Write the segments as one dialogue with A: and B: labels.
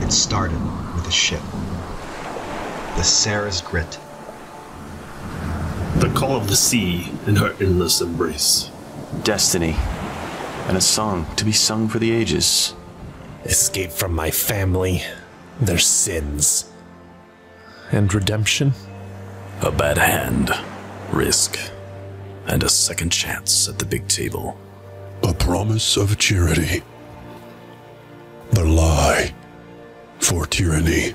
A: It started with a ship. The Sarah's Grit.
B: The call of the sea in her endless embrace.
C: Destiny. And a song to be sung for the ages.
D: Escape from my family, their sins. And redemption?
C: A bad hand. Risk. And a second chance at the big table.
E: A promise of charity. The lie for tyranny.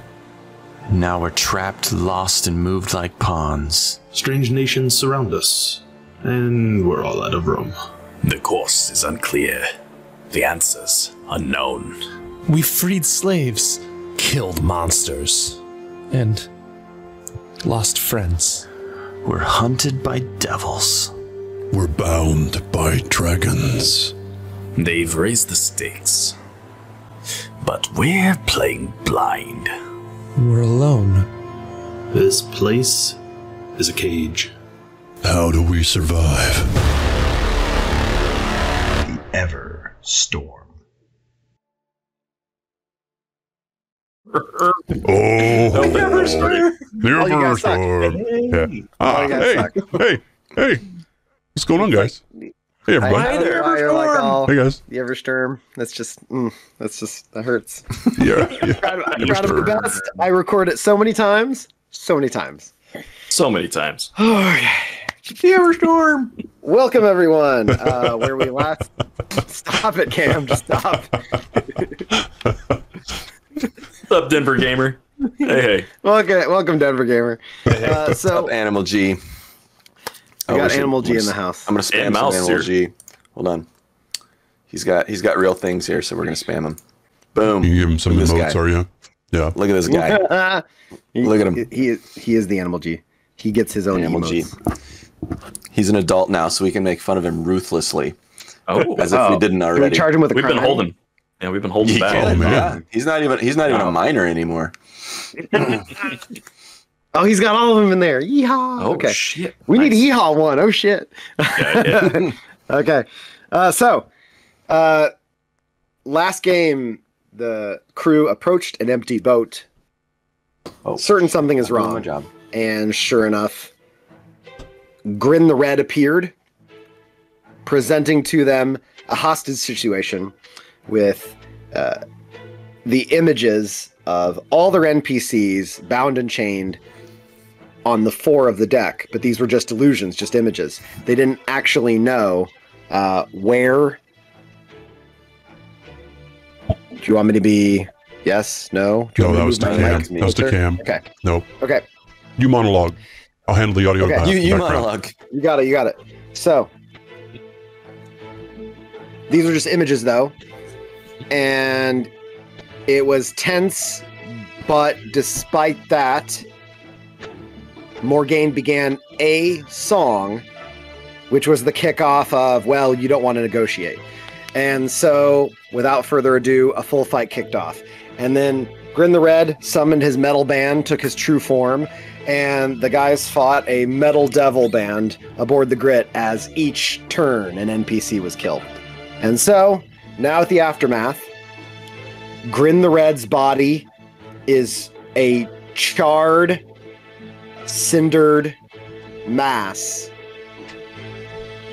C: Now we're trapped, lost, and moved like pawns.
B: Strange nations surround us, and we're all out of room.
C: The course is unclear. The answers unknown.
D: We freed slaves, killed monsters, and lost friends.
C: We're hunted by devils.
E: We're bound by dragons.
C: They've raised the stakes. But we're playing blind.
D: We're alone.
B: This place is a cage.
E: How do we survive?
A: The Everstorm.
E: Oh, the Everstorm. The Everstorm. Yeah. Hey. What's going on, guys? Hey, everybody.
F: Hi there.
E: Hey, guys.
F: The Everstorm. That hurts.
E: Yeah.
F: I'm proud of the best. I record it so many times.
G: So many times.
F: Okay. The Everstorm. Welcome, everyone. Where we last... Stop it, Cam. Just stop.
G: What's up, Denver Gamer? Hey.
F: Welcome, Denver Gamer.
H: What's up, Animal G?
F: I got Animal G in the house.
H: I'm gonna spam some Animal G. Hold on. He's got real things here, so we're gonna spam him. Boom.
E: You give him some emotes, are you? Yeah.
H: Look at this guy. Look at him.
F: He is the Animal G. He gets his own
H: Animal
F: emotes.
H: G. He's an adult now, so we can make fun of him ruthlessly.
G: Oh,
H: as if we didn't already.
F: Can we charge him with a crime?
G: We've been holding. Yeah, we've been holding back.
E: Oh, man.
H: Yeah. He's not even a minor anymore.
F: Oh, he's got all of them in there. Yeehaw.
G: Oh,
F: okay.
G: shit.
F: We need a yeehaw one. Oh, shit.
G: Yeah.
F: Okay. Last game, the crew approached an empty boat.
H: Oh,
F: certain something is wrong.
H: My job.
F: And sure enough, Grin the Red appeared, presenting to them a hostage situation with the images of all their NPCs bound and chained on the fore of the deck. But these were just illusions, just images. They didn't actually know where. Do you want me to be yes, no?
E: No, that was to Cam. That was to Cam.
F: Okay.
E: Nope.
F: Okay.
E: You monologue. I'll handle the audio.
F: Okay.
H: You monologue.
F: You got it. So, these are just images, though. And it was tense, but despite that, Morgaine began a song, which was the kickoff of, well, you don't want to negotiate. And so, without further ado, a full fight kicked off. And then Grin the Red summoned his metal band, took his true form, and the guys fought a metal devil band aboard the Grit as each turn an NPC was killed. And so, now at the aftermath, Grin the Red's body is a charred, cindered mass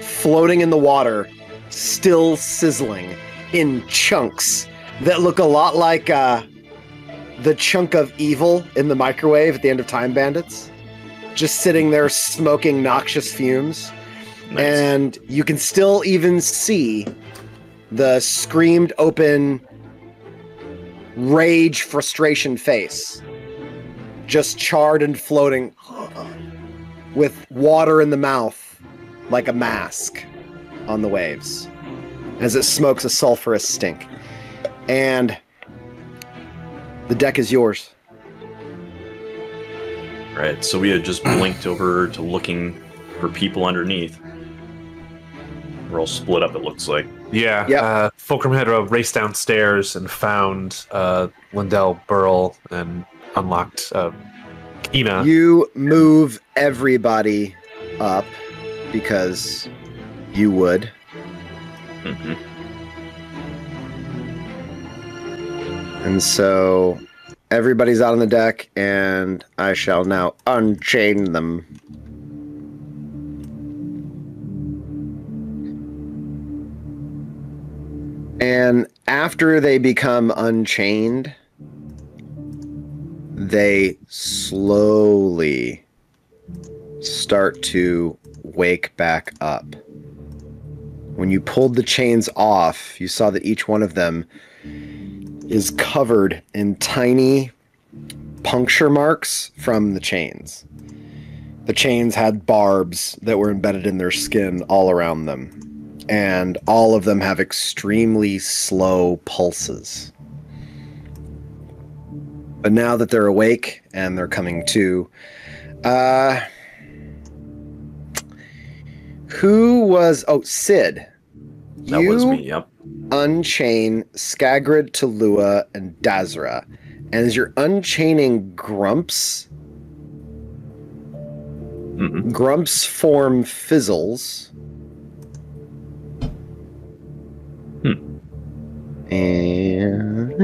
F: floating in the water, still sizzling in chunks that look a lot like the chunk of evil in the microwave at the end of Time Bandits, just sitting there smoking noxious fumes. Nice. And you can still even see the screamed open rage, frustration face, just charred and floating with water in the mouth like a mask on the waves as it smokes a sulfurous stink. And the deck is yours.
G: Right, so we had just blinked over to looking for people underneath. We're all split up, it looks like.
I: Yeah,
F: Yep.
I: Fulcrum had to race downstairs and found Lindell Burl and unlocked Kina.
F: You move everybody up because you would.
G: Mm-hmm.
F: And so everybody's out on the deck, and I shall now unchain them. And after they become unchained, they slowly start to wake back up. When you pulled the chains off, you saw that each one of them is covered in tiny puncture marks from the chains. The chains had barbs that were embedded in their skin all around them, and all of them have extremely slow pulses. But now that they're awake and they're coming to, who was... Oh, Sid.
G: That was me, yep.
F: Unchain Skagrid, Talua, and Dazra. And as you're unchaining Grumps, Grumps form fizzles. And...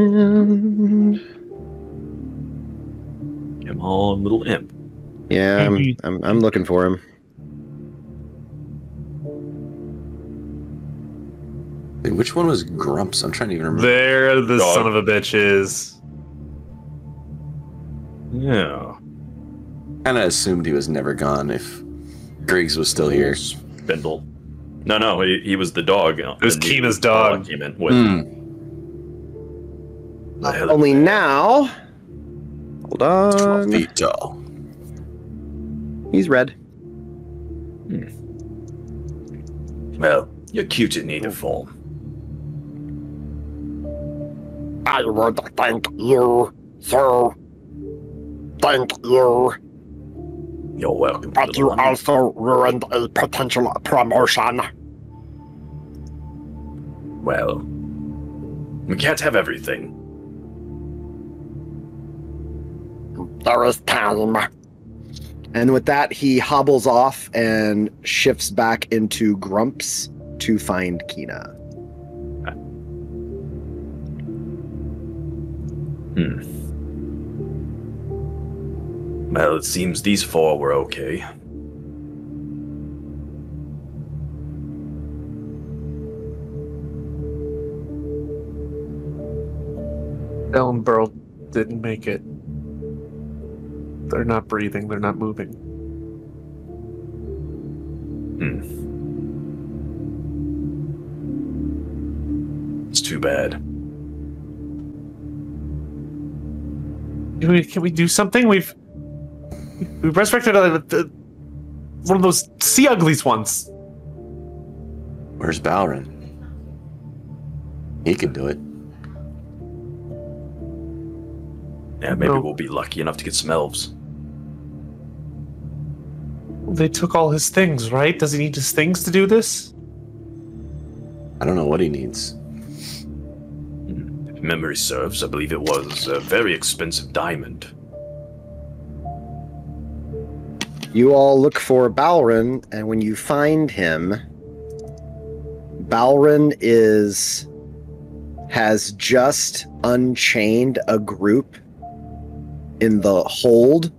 G: Come on, little imp.
F: Yeah, I'm looking for him.
H: Wait, which one was Grumps? I'm trying to even remember.
I: There the son of a bitch is.
G: Yeah.
H: Kind of assumed he was never gone if Griggs was still here.
G: Spindle. No, he was the dog.
I: It was Keena's dog.
G: Came in with.
F: Only now... Hold on.
H: 12 feet tall.
F: He's red.
G: Well, you're cute in either form.
J: I would thank you, sir. Thank you.
G: You're welcome.
J: But you also ruined a potential promotion.
G: Well, we can't have everything.
J: There is time.
F: And with that, he hobbles off and shifts back into Grumps to find Keena.
G: Well, it seems these four were okay.
I: Ellen Burl didn't make it. They're not breathing. They're not moving.
G: It's too bad.
I: Can we do something? We've resurrected one of those sea uglies once.
H: Where's Balrin? He can do it.
G: Yeah, maybe we'll be lucky enough to get some elves.
I: They took all his things, right? Does he need his things to do this?
H: I don't know what he needs.
G: If memory serves, I believe it was a very expensive diamond.
F: You all look for Balrin, and when you find him, Balrin has just unchained a group in the hold,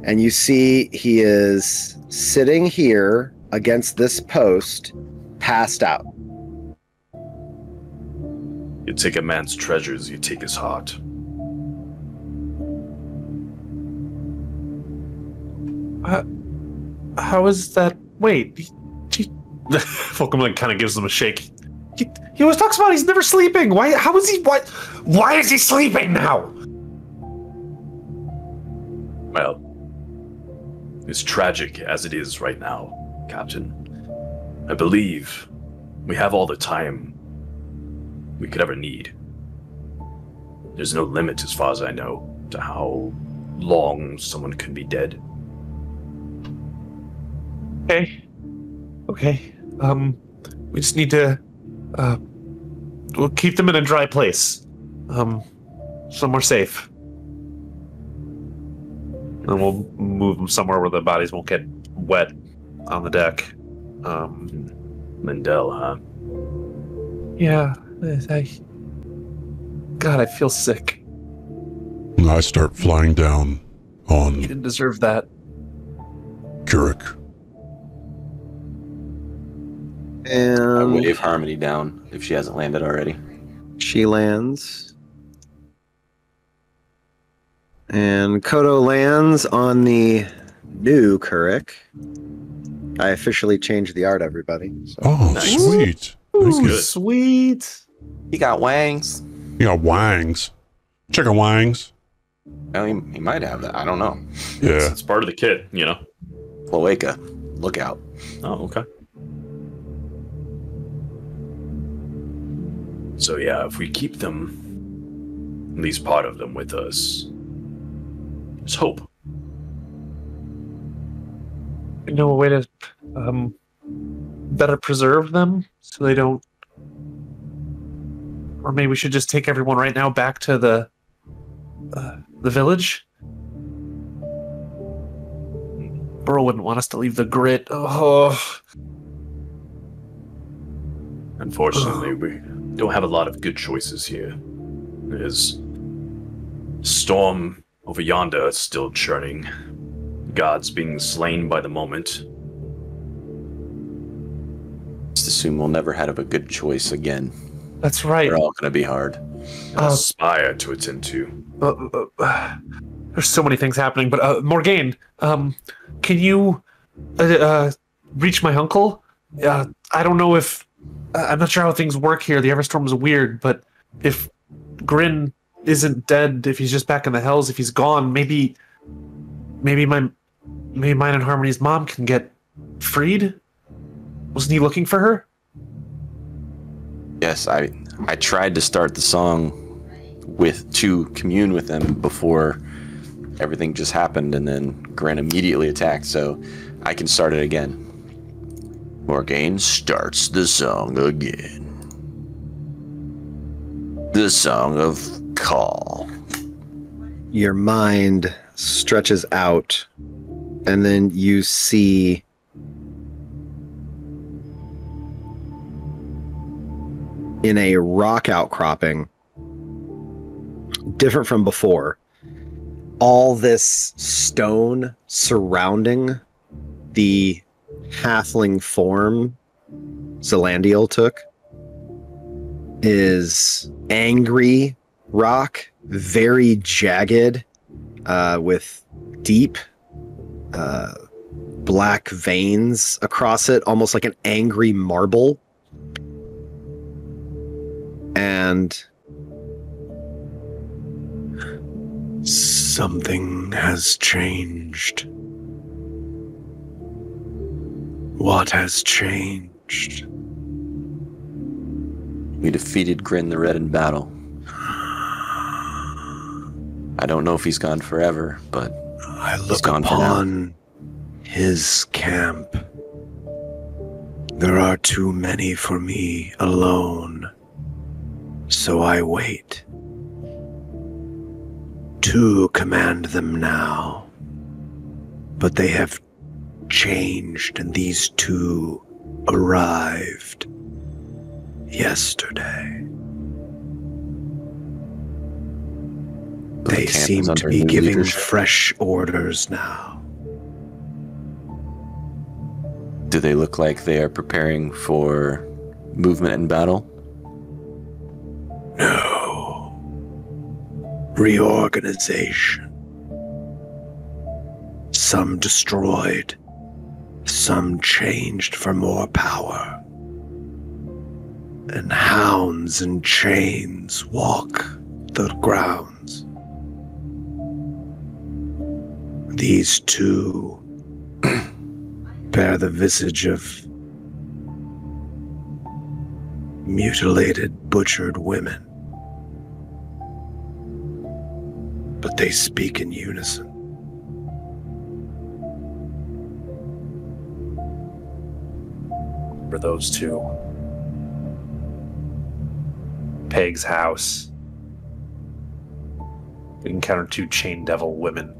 F: and you see he is sitting here against this post, passed out.
G: You take a man's treasures, you take his heart.
I: How is that? Wait, Fulcrum like kind of gives him a shake. He always talks about he's never sleeping. Why? How is he? Why is he sleeping now?
G: Well, it's tragic as it is right now, Captain. I believe we have all the time we could ever need. There's no limit, as far as I know, to how long someone can be dead.
I: Okay. We just need to, we'll keep them in a dry place. Somewhere safe. And we'll move them somewhere where the bodies won't get wet on the deck.
G: Lindell, huh?
I: Yeah, God, I feel sick.
E: And I start flying down
I: You
E: on
I: didn't deserve that.
E: Keurig.
H: I
F: And
H: wave Harmony down if she hasn't landed already.
F: she lands. And Kodo lands on the new Keurig. I officially changed the art, everybody. So.
E: Oh,
G: Nice.
E: sweet. Thank you.
G: Good.
I: Sweet.
H: He got wangs.
E: You got wangs. Chicken wangs.
H: Oh, he might have that. I don't know.
E: Yeah.
G: It's part of the kit, you know.
H: Cloaca, look out.
G: Oh, okay. So yeah, if we keep them, at least part of them with us, there's hope.
I: You know a way to better preserve them so they don't. Or maybe we should just take everyone right now back to the village. Burl wouldn't want us to leave the grit. Oh.
G: Unfortunately, we don't have a lot of good choices here. There's storm over yonder still churning. Gods being slain by the moment.
H: Just assume we'll never have a good choice again.
I: That's right.
H: They're all going to be hard.
G: A spire to attend to.
I: There's so many things happening, but Morgaine, can you reach my uncle? I don't know if I'm not sure how things work here. The Everstorm is weird, but if Grin isn't dead, if he's just back in the hells, if he's gone, maybe mine and Harmony's mom can get freed. Wasn't he looking for her?
H: Yes, I tried to start the song to commune with them before everything just happened, and then Grin immediately attacked, so I can start it again. Morgaine starts the song again. The song of call.
F: Your mind stretches out, and then you see in a rock outcropping, different from before, all this stone surrounding the halfling form Zelandiel took is angry rock, very jagged, with deep black veins across it, almost like an angry marble. And something has changed. What has changed?
H: We defeated Grin the Red in battle. I don't know if he's gone forever, but
F: I
H: he's
F: look
H: gone for now.
F: upon his camp. There are too many for me alone, so I wait. Two command them now, but they have changed, and these two arrived yesterday. They
H: camp
F: seem
H: is
F: to
H: under
F: be
H: new
F: giving
H: leadership.
F: fresh orders now.
H: Do they look like they are preparing for movement and battle?
F: No. Reorganization. Some destroyed, some changed for more power. And hounds in chains walk the grounds. These two bear the visage of mutilated, butchered women. But they speak in unison.
I: For those two. Peg's house. We encountered two chain devil women.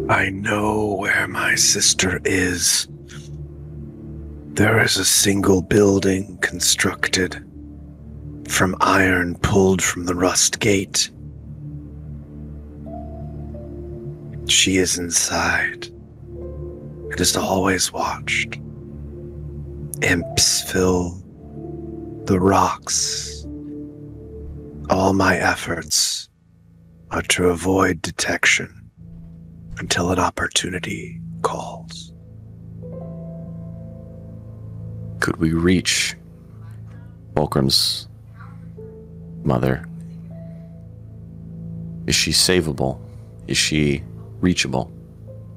F: I know where my sister is.
K: There is a single building constructed from iron pulled from the rust gate. She is inside. It is always watched. Imps fill the rocks. All my efforts are to avoid detection until an opportunity calls.
H: Could we reach Fulcrum's mother? Is she savable? Is she reachable?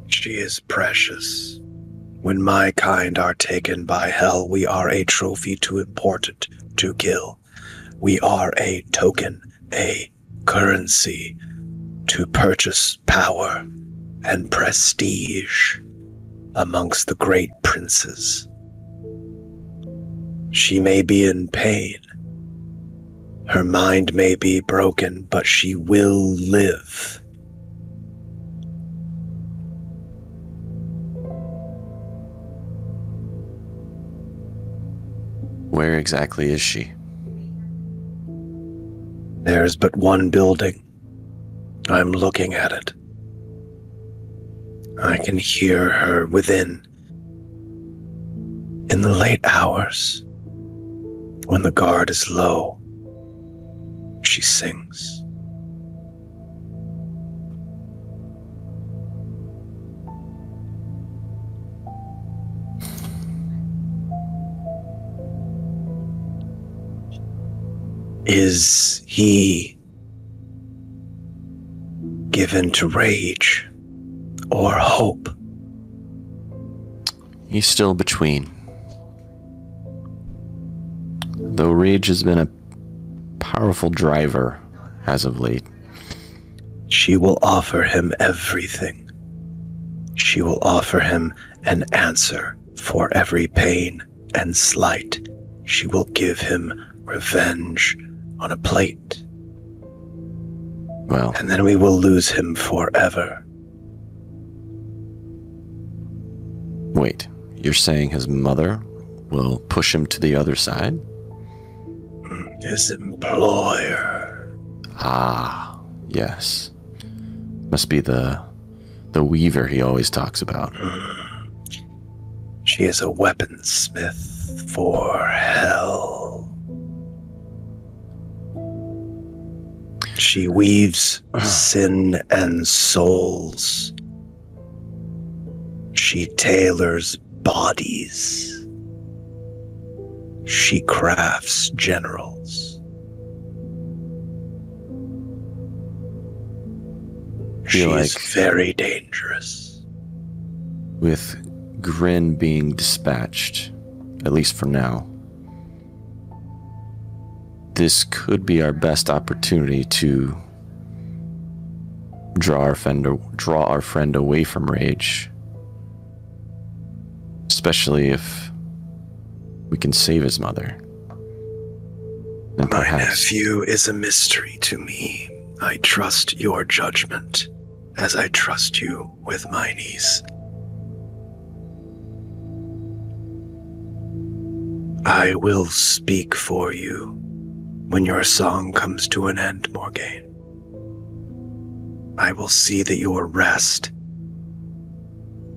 K: She is precious. When my kind are taken by hell, we are a trophy too important to kill. We are a token, a currency to purchase power and prestige amongst the great princes. She may be in pain. Her mind may be broken, but she will live.
H: Where exactly is she?
K: There's but one building. I'm looking at it. I can hear her within. In the late hours, when the guard is low, she sings. Is he given to rage or hope?
H: He's still between. Though rage has been a powerful driver as of late.
K: She will offer him everything. She will offer him an answer for every pain and slight. She will give him revenge on a plate.
H: Well,
K: and then we will lose him forever.
H: Wait, you're saying his mother will push him to the other side?
K: His employer.
H: Ah, yes. Must be the weaver he always talks about.
K: She is a weaponsmith for hell. She weaves sin and souls. She tailors bodies. She crafts generals. She's very dangerous.
H: With Grin being dispatched, at least for now, this could be our best opportunity to draw our friend away from rage. Especially if we can save his mother.
K: My nephew is a mystery to me. I trust your judgment as I trust you with my niece. I will speak for you when your song comes to an end, Morgaine. I will see that your rest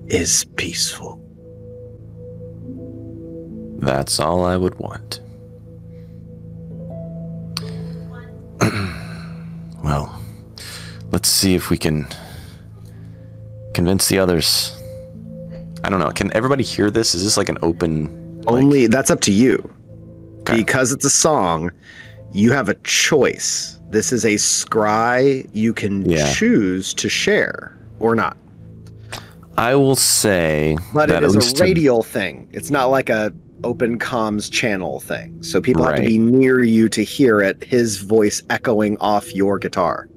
K: is peaceful.
H: That's all I would want. Well, let's see if we can convince the others. I don't know. Can everybody hear this? Is this like an open...
F: Only, that's up to you. Okay. Because it's a song, you have a choice. This is a scry you can choose to share or not.
H: I will say
F: but it is a radial thing. It's not like a open comms channel thing. So people have to be near you to hear it, his voice echoing off your guitar.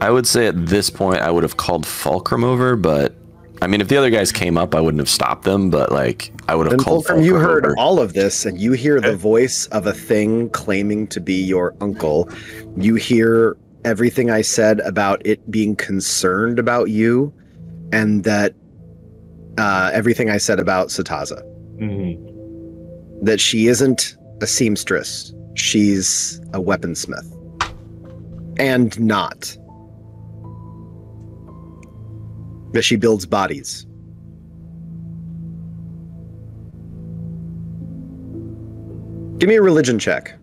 H: I would say at this point I would have called Fulcrum over, but I mean, if the other guys came up, I wouldn't have stopped them, but like I would have called
F: Fulcrum. You heard all of this, and you hear the voice of a thing claiming to be your uncle. You hear everything I said about it being concerned about you, and that everything I said about Sataza. that she isn't a seamstress. She's a weaponsmith. And not. That she builds bodies. Give me a religion check.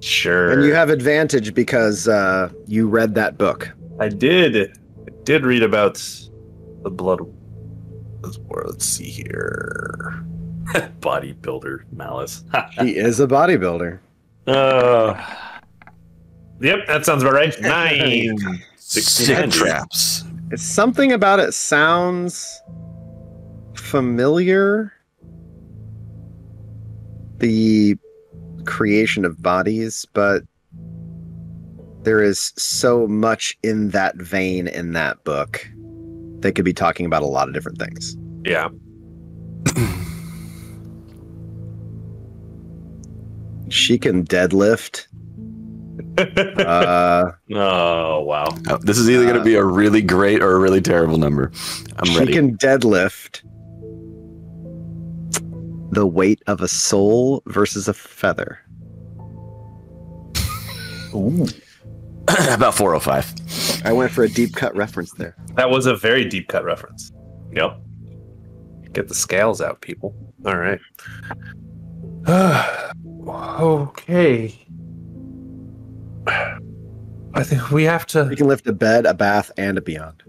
I: Sure.
F: And you have advantage because you read that book.
I: I did read about the blood. Let's see here.
G: Bodybuilder malice.
F: He is a bodybuilder.
I: Yep, that sounds about right. 9.
H: 16 traps.
F: It's something about it sounds familiar. The creation of bodies, but there is so much in that vein in that book. They could be talking about a lot of different things.
I: Yeah.
F: She can deadlift.
G: Oh, wow.
H: Oh, this is either going to be a really great or a really terrible number. I'm ready.
F: She can deadlift the weight of a soul versus a feather.
I: Ooh.
H: About 405.
F: I went for a deep cut reference there.
I: That was a very deep cut reference. Yep. Get the scales out, people. All right. Okay. I think we have to.
F: You can lift a bed, a bath, and a beyond.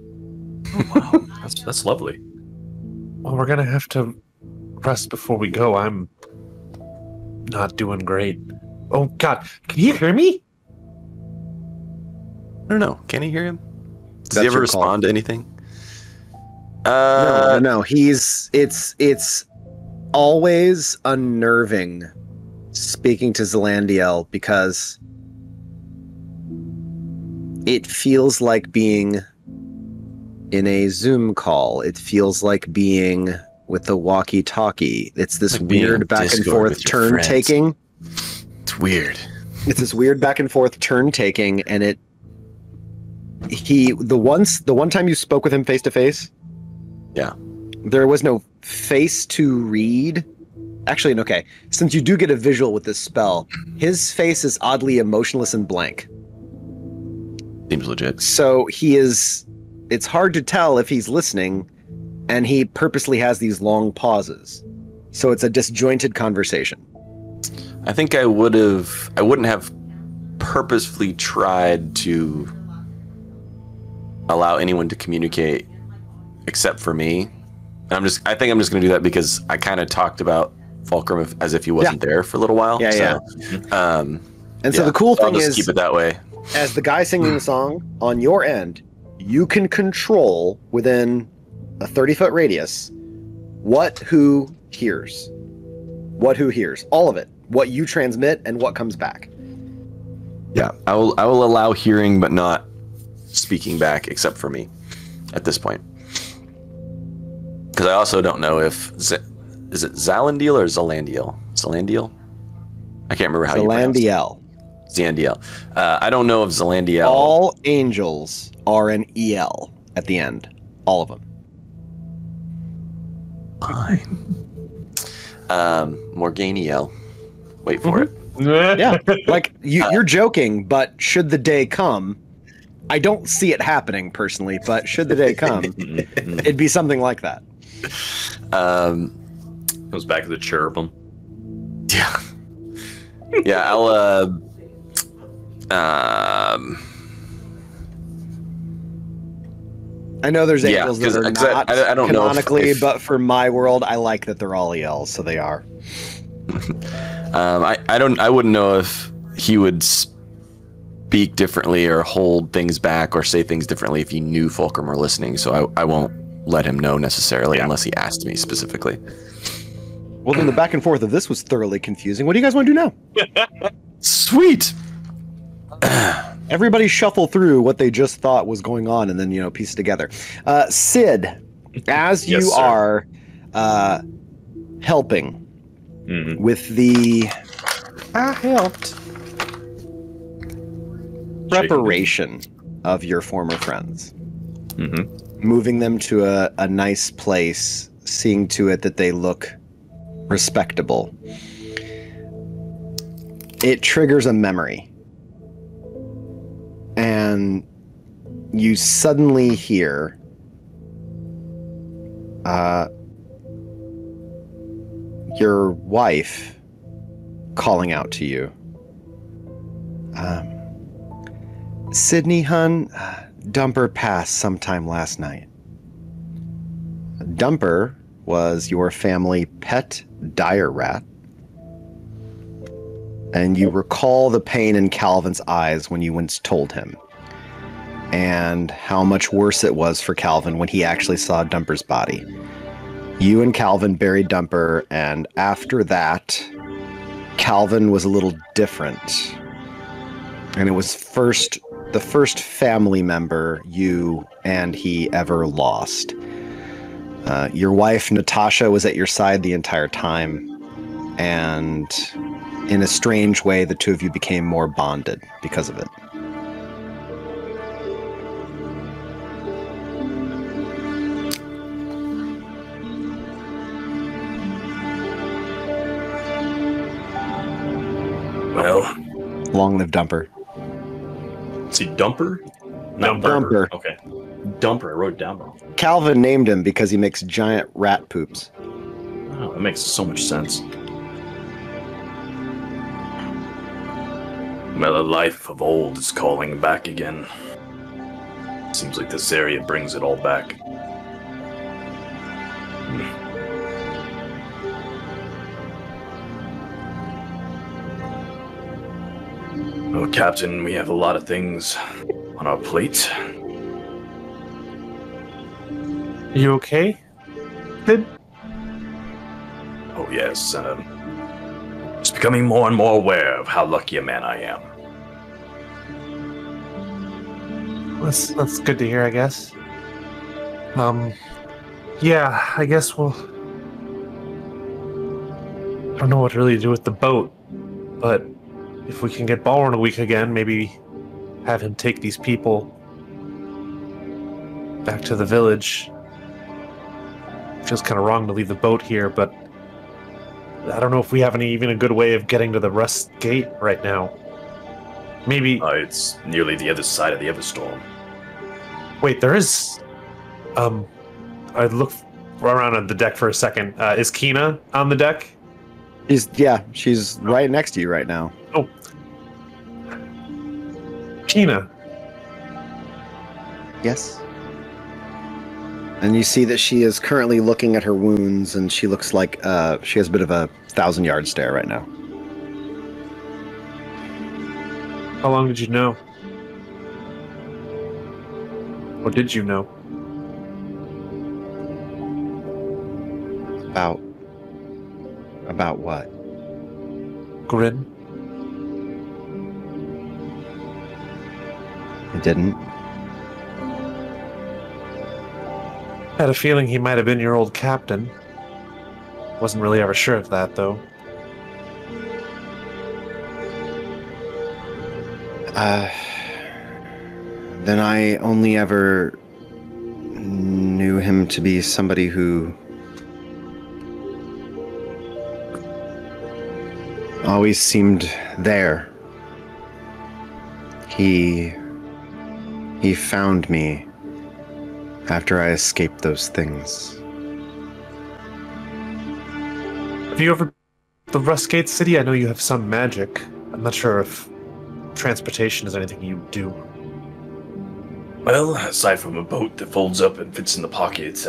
G: Oh, wow. That's lovely.
I: Well, we're gonna have to rest before we go. I'm not doing great. Oh God, can you hear me?
H: I don't know. Can he hear him? Does
F: That's
H: he ever
F: your
H: respond to anything?
F: No. It's always unnerving speaking to Zelandiel because it feels like being in a Zoom call. It feels like being with the walkie-talkie. It's this
H: like
F: weird back and forth turn taking.
H: It's weird.
F: It's this weird back and forth turn taking, and the one time you spoke with him face to face,
H: yeah,
F: there was no face to read. Actually, okay. Since you do get a visual with this spell, his face is oddly emotionless and blank.
H: Seems legit.
F: So it's hard to tell if he's listening, and he purposely has these long pauses. So it's a disjointed conversation.
H: I think I wouldn't have purposefully tried to allow anyone to communicate except for me. I think I'm just going to do that because I kind of talked about Fulcrum as if he wasn't there for a little while.
F: Yeah,
H: so,
F: And so the cool thing
H: I'll just
F: is,
H: keep it that way.
F: As the guy singing the song, on your end, you can control within a 30-foot radius what who hears. All of it. What you transmit and what comes back.
H: Yeah, I will allow hearing but not speaking back except for me at this point. Because I also don't know if is it Zalandiel or Zalandiel? Zalandiel? I can't remember how you pronounce it. Zalandiel. I don't know if Zalandiel.
F: All angels are an EL at the end. All of them.
H: Fine. Morganiel. Wait for it.
F: Yeah, like you're joking, but should the day come, I don't see it happening personally, but should the day come, it'd be something like that.
G: Goes back to the cherubim.
H: Yeah. Yeah, I'll
F: I know there's angels that are not
H: I don't
F: canonically,
H: know if,
F: but for my world, I like that they're all ELs, so they are.
H: I wouldn't know if he would speak differently or hold things back or say things differently if he knew Fulcrum were listening, so I won't let him know necessarily unless he asked me specifically.
F: Well, then the back and forth of this was thoroughly confusing. What do you guys want to do now?
H: Sweet.
F: Everybody shuffle through what they just thought was going on and then, piece it together. Sid, as you are helping with the preparation of your former friends, moving them to a nice place seeing to it that they look respectable. It triggers a memory. And you suddenly hear your wife calling out to you. Sydney, hun, Dumper passed sometime last night. Dumper was your family pet dire rat. And you recall the pain in Calvin's eyes when you once told him. And how much worse it was for Calvin when he actually saw Dumper's body. You and Calvin buried Dumper, and after that, Calvin was a little different. And it was the first family member you and he ever lost. Your wife, Natasha, was at your side the entire time. And in a strange way, the two of you became more bonded because of it.
G: Well,
F: long live Dumper.
G: See, Dumper?
F: No, Dumper.
G: Okay. Dumper, I wrote it down wrong.
F: Calvin named him because he makes giant rat poops.
G: Oh, that makes so much sense. Well, a life of old is calling back again. Seems like this area brings it all back. Oh, Captain, we have a lot of things on our plate.
I: Are you okay? Sid?
G: Oh, yes. Just becoming more and more aware of how lucky a man I am.
I: That's good to hear, I guess. Yeah, I guess we'll... I don't know what really to do with the boat, but if we can get Ballroom a week again, maybe have him take these people back to the village. Feels kind of wrong to leave the boat here, but I don't know if we have even a good way of getting to the Rust Gate right now. Maybe...
G: it's nearly the other side of the Everstorm.
I: Wait, there is... I look around on the deck for a second. Is Kina on the deck?
F: She's right next to you right now.
I: Oh. Kina.
F: Yes. And you see that she is currently looking at her wounds, and she looks like she has a bit of a 1,000-yard stare right now.
I: How long did you know? Or did you know?
F: About what?
I: Grin?
F: I didn't.
I: Had a feeling he might have been your old captain. Wasn't really ever sure of that, though.
F: Then I only ever knew him to be somebody who always seemed there. He found me after I escaped those things.
I: Have you ever... The Rustgate City? I know you have some magic. I'm not sure if transportation is anything you do.
G: Well, aside from a boat that folds up and fits in the pocket,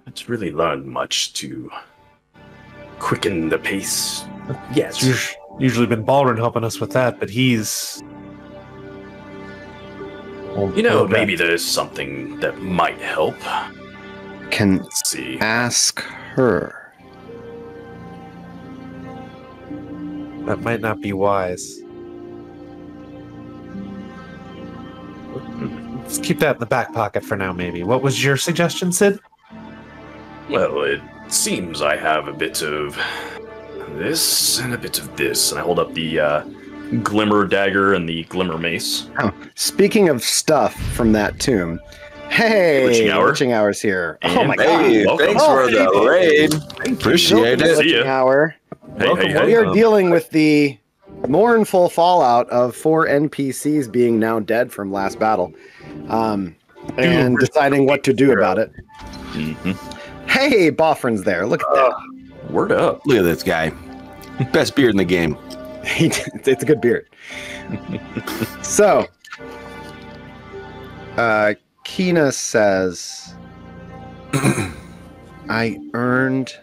G: it's really learned much to quicken the pace. Yes.
I: It's usually been Baldwin helping us with that, but he's...
G: Maybe there's something that might help.
F: Can
G: see.
F: Ask her.
I: That might not be wise. Let's keep that in the back pocket for now, maybe. What was your suggestion, Sid?
G: Well, it seems I have a bit of this and a bit of this. And I hold up the glimmer dagger and the glimmer mace.
F: Oh, speaking of stuff from that tomb, Hey,
G: Witching Hour.
F: Witching Hour's here. Oh
G: And-
F: my god.
H: Hey,
G: Welcome.
H: thanks for the raid. Appreciate it.
G: See ya.
F: Witching Hour.
G: Hey.
F: We are dealing with the mournful fallout of 4 NPCs being now dead from last battle, and deciding what to do about it. Hey, Boffrin's there. Look at that.
G: Word up.
H: Look at this guy. Best beard in the game.
F: It's a good beard. So, Kina says, I earned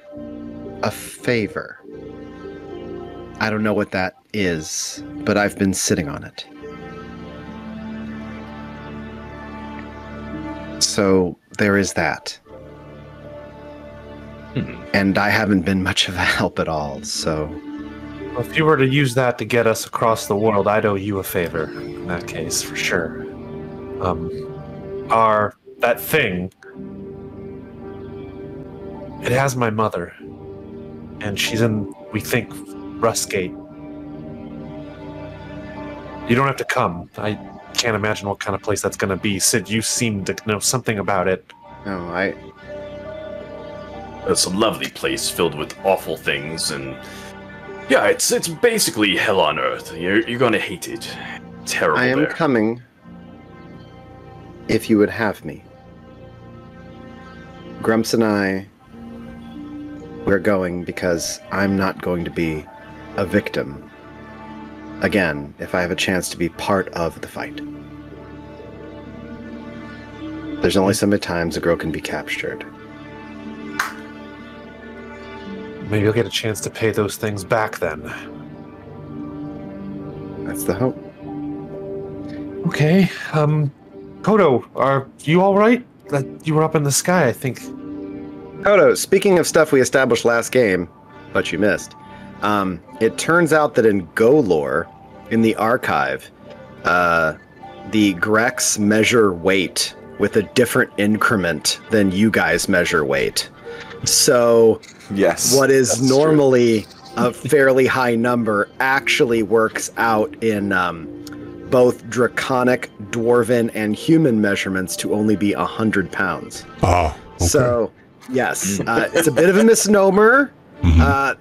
F: a favor. I don't know what that is, but I've been sitting on it. So there is that. And I haven't been much of a help at all, so...
I: Well, if you were to use that to get us across the world, I'd owe you a favor in that case, for sure. That thing, it has my mother, and she's in, we think, Rustgate. You don't have to come. I can't imagine what kind of place that's going to be. Sid, you seem to know something about it.
F: No,
G: It's a lovely place filled with awful things, and yeah, it's basically hell on earth. You're gonna hate it. Terrible.
F: I am
G: there.
F: coming if you would have me. Grumps and I, we're going because I'm not going to be a victim again if I have a chance to be part of the fight. There's only so many times a girl can be captured.
I: Maybe you'll get a chance to pay those things back then.
F: That's the hope.
I: Okay, Kodo, are you all right? You were up in the sky, I think.
F: Kodo, speaking of stuff we established last game, but you missed, it turns out that in Go lore, in the archive, the Grex measure weight with a different increment than you guys measure weight. So,
H: yes,
F: what is normally a fairly high number actually works out in both draconic, dwarven, and human measurements to only be 100 pounds.
E: Ah, okay.
F: So, yes, it's a bit of a misnomer.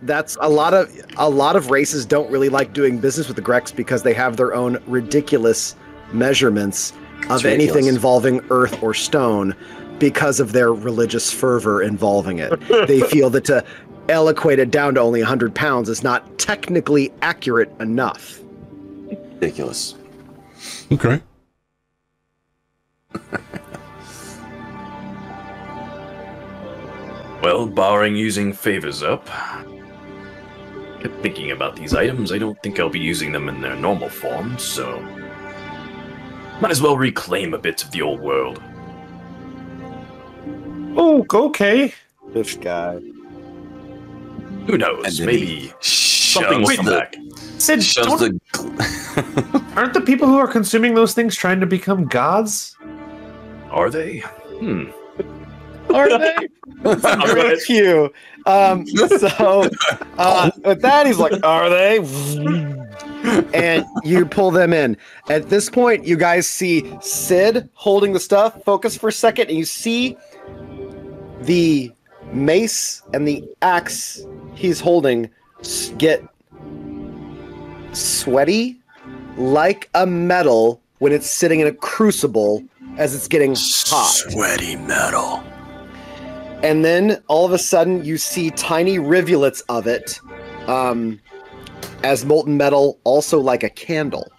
F: That's a lot of races don't really like doing business with the Grex because they have their own ridiculous measurements of anything involving earth or stone because of their religious fervor involving it. They feel that to eloquate it down to only 100 pounds is not technically accurate enough.
H: Ridiculous.
E: Okay.
G: Well, barring using favors up, kept thinking about these items. I don't think I'll be using them in their normal form, so might as well reclaim a bit of the old world.
I: Oh, okay.
F: This guy.
G: Who knows? Maybe something will come back.
I: Sid, aren't the people who are consuming those things trying to become gods?
G: Are they?
F: Are they? Very few. So with that, he's like, "Are they?" And you pull them in. At this point, you guys see Sid holding the stuff. Focus for a second, and you see the mace and the axe he's holding get sweaty like a metal when it's sitting in a crucible as it's getting hot.
C: Sweaty metal.
F: And then all of a sudden you see tiny rivulets of it as molten metal, also like a candle,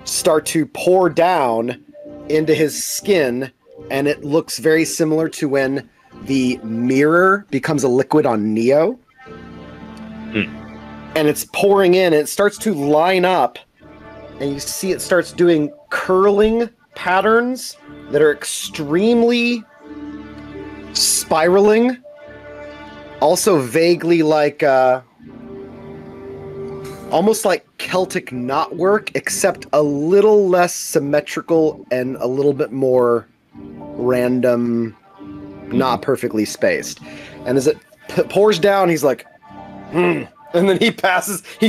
F: start to pour down into his skin, and it looks very similar to when the mirror becomes a liquid on Neo. And it's pouring in, and it starts to line up, and you see it starts doing curling patterns that are extremely spiraling, also vaguely like almost like Celtic knotwork, except a little less symmetrical and a little bit more random, not perfectly spaced. And as it pours down, he's like, and then he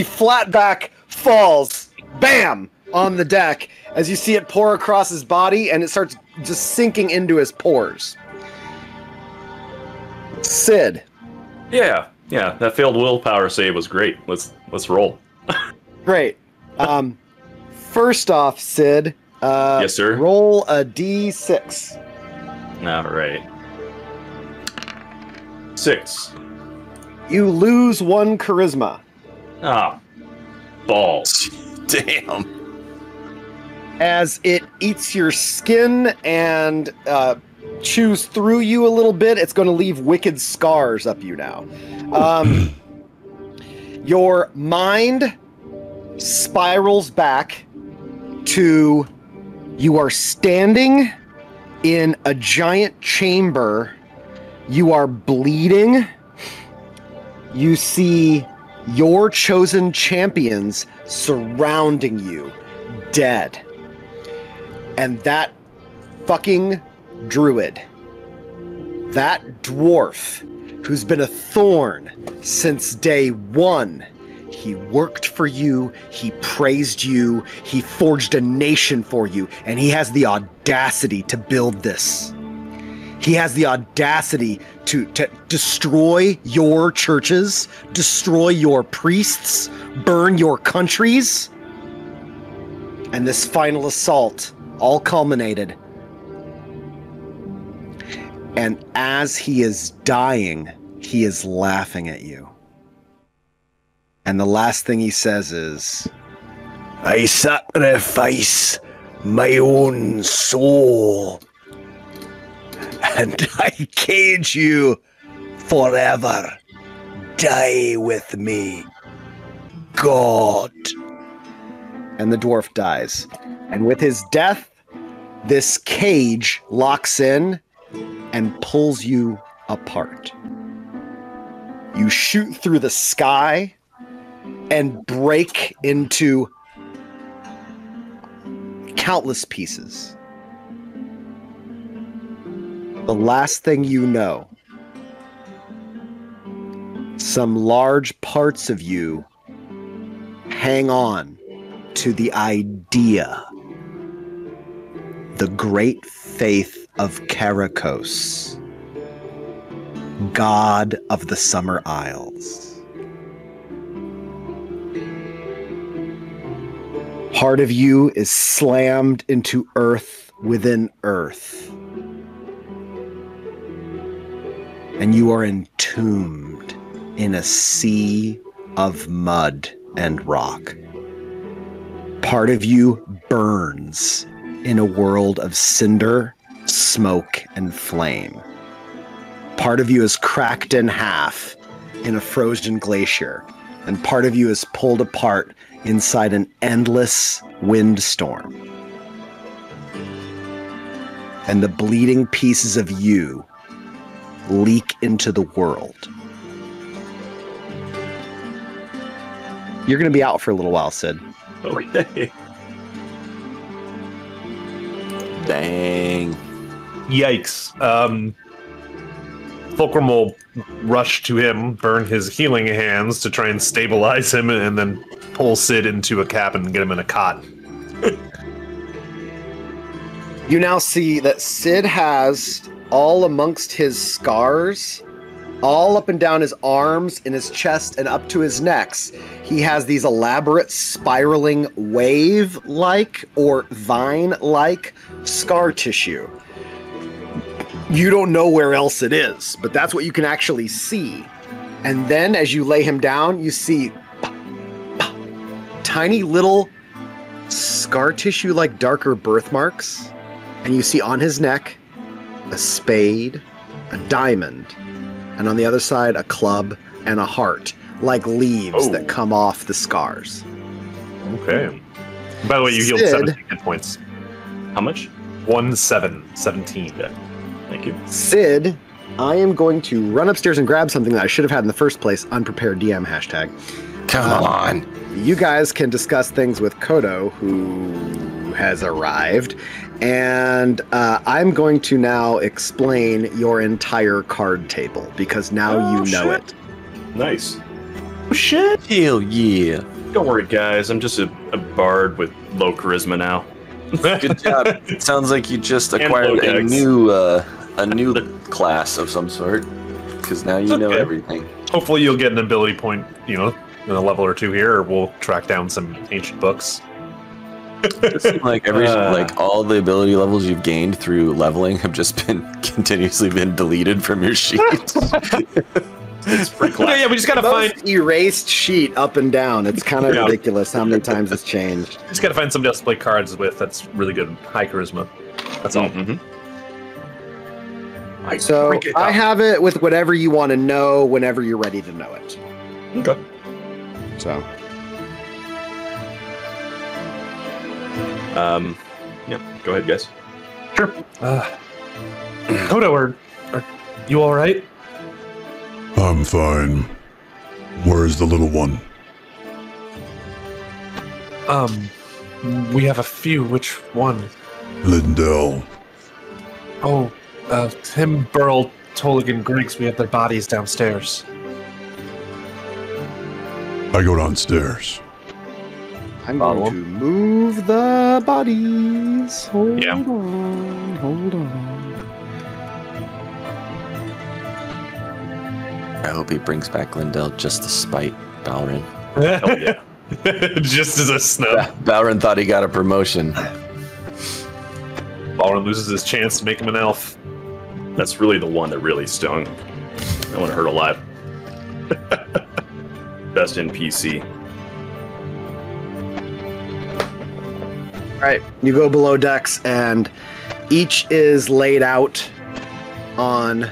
F: flat back falls, bam, on the deck as you see it pour across his body and it starts just sinking into his pores. Sid.
G: Yeah, that failed willpower save was great. Let's roll.
F: Great. First off, Sid.
G: Yes, sir.
F: Roll a d6.
G: All right. 6.
F: You lose 1 charisma.
G: Ah, balls.
H: Damn.
F: As it eats your skin and chews through you a little bit, it's going to leave wicked scars up you now. Your mind spirals back to you are standing in a giant chamber. You are bleeding. You see your chosen champions surrounding you, dead. And that fucking druid, that dwarf who's been a thorn since day 1, he worked for you, he praised you, he forged a nation for you, and he has the audacity to build this. He has the audacity to destroy your churches, destroy your priests, burn your countries. And this final assault all culminated. And as he is dying, he is laughing at you. And the last thing he says is,
J: I sacrifice my own soul, and I cage you forever. Die with me, God.
F: And the dwarf dies. And with his death, this cage locks in and pulls you apart. You shoot through the sky and break into countless pieces. The last thing you know, some large parts of you hang on to the idea, the great faith of Karakos, god of the Summer Isles. Part of you is slammed into earth within earth, and you are entombed in a sea of mud and rock. Part of you burns in a world of cinder, smoke, and flame. Part of you is cracked in half in a frozen glacier, and part of you is pulled apart inside an endless windstorm. And the bleeding pieces of you leak into the world. You're going to be out for a little while, Sid.
G: Okay.
H: Dang.
I: Yikes. Fulcrum will rush to him, burn his healing hands to try and stabilize him, and then pull Sid into a cabin and get him in a cot.
F: You now see that Sid has, all amongst his scars, all up and down his arms, in his chest, and up to his necks, he has these elaborate spiraling wave-like or vine-like scar tissue. You don't know where else it is, but that's what you can actually see. And then as you lay him down, you see tiny little scar tissue like darker birthmarks. And you see on his neck a spade, a diamond, and on the other side a club and a heart, like leaves that come off the scars.
I: Okay. By the way, you healed
F: Sid,
I: 17 hit points.
G: How much?
I: 17.
G: Yeah. Thank you.
F: Sid, I am going to run upstairs and grab something that I should have had in the first place, unprepared DM hashtag.
H: Come on.
F: You guys can discuss things with Kodo, who has arrived, and I'm going to now explain your entire card table, because now you know it.
G: Nice.
I: Oh, shit.
H: Hell yeah.
G: Don't worry, guys. I'm just a bard with low charisma now.
H: Good job. It sounds like you just acquired a new class of some sort. Because now you know everything.
I: Hopefully you'll get an ability point, in a level or two here, or we'll track down some ancient books.
H: It seems like all the ability levels you've gained through leveling have just been continuously been deleted from your sheet.
G: It's pretty classic.
I: Yeah, we just gotta find
F: erased sheet up and down. It's kind of ridiculous how many times it's changed.
I: Just gotta find somebody else to play cards with that's really good, high charisma. That's all.
G: Mm-hmm.
F: So I have it with whatever you want to know whenever you're ready to know it.
G: Okay.
F: So.
G: Yeah. Go ahead, guys.
I: Sure. Kodo, are you all right?
E: I'm fine. Where's the little one?
I: We have a few. Which one?
E: Lindell.
I: Oh, Tim, Burl, Tolig, and Griggs. We have their bodies downstairs.
E: I go downstairs.
F: I'm going to move the bodies. Hold on.
H: I hope he brings back Lindell just to spite Balrin.
G: Hell yeah.
I: Just as a snub.
H: Balrin thought he got a promotion.
I: Balrin loses his chance to make him an elf.
G: That's really the one that really stung. No one hurt alive. Best NPC.
F: All right, you go below decks, and each is laid out on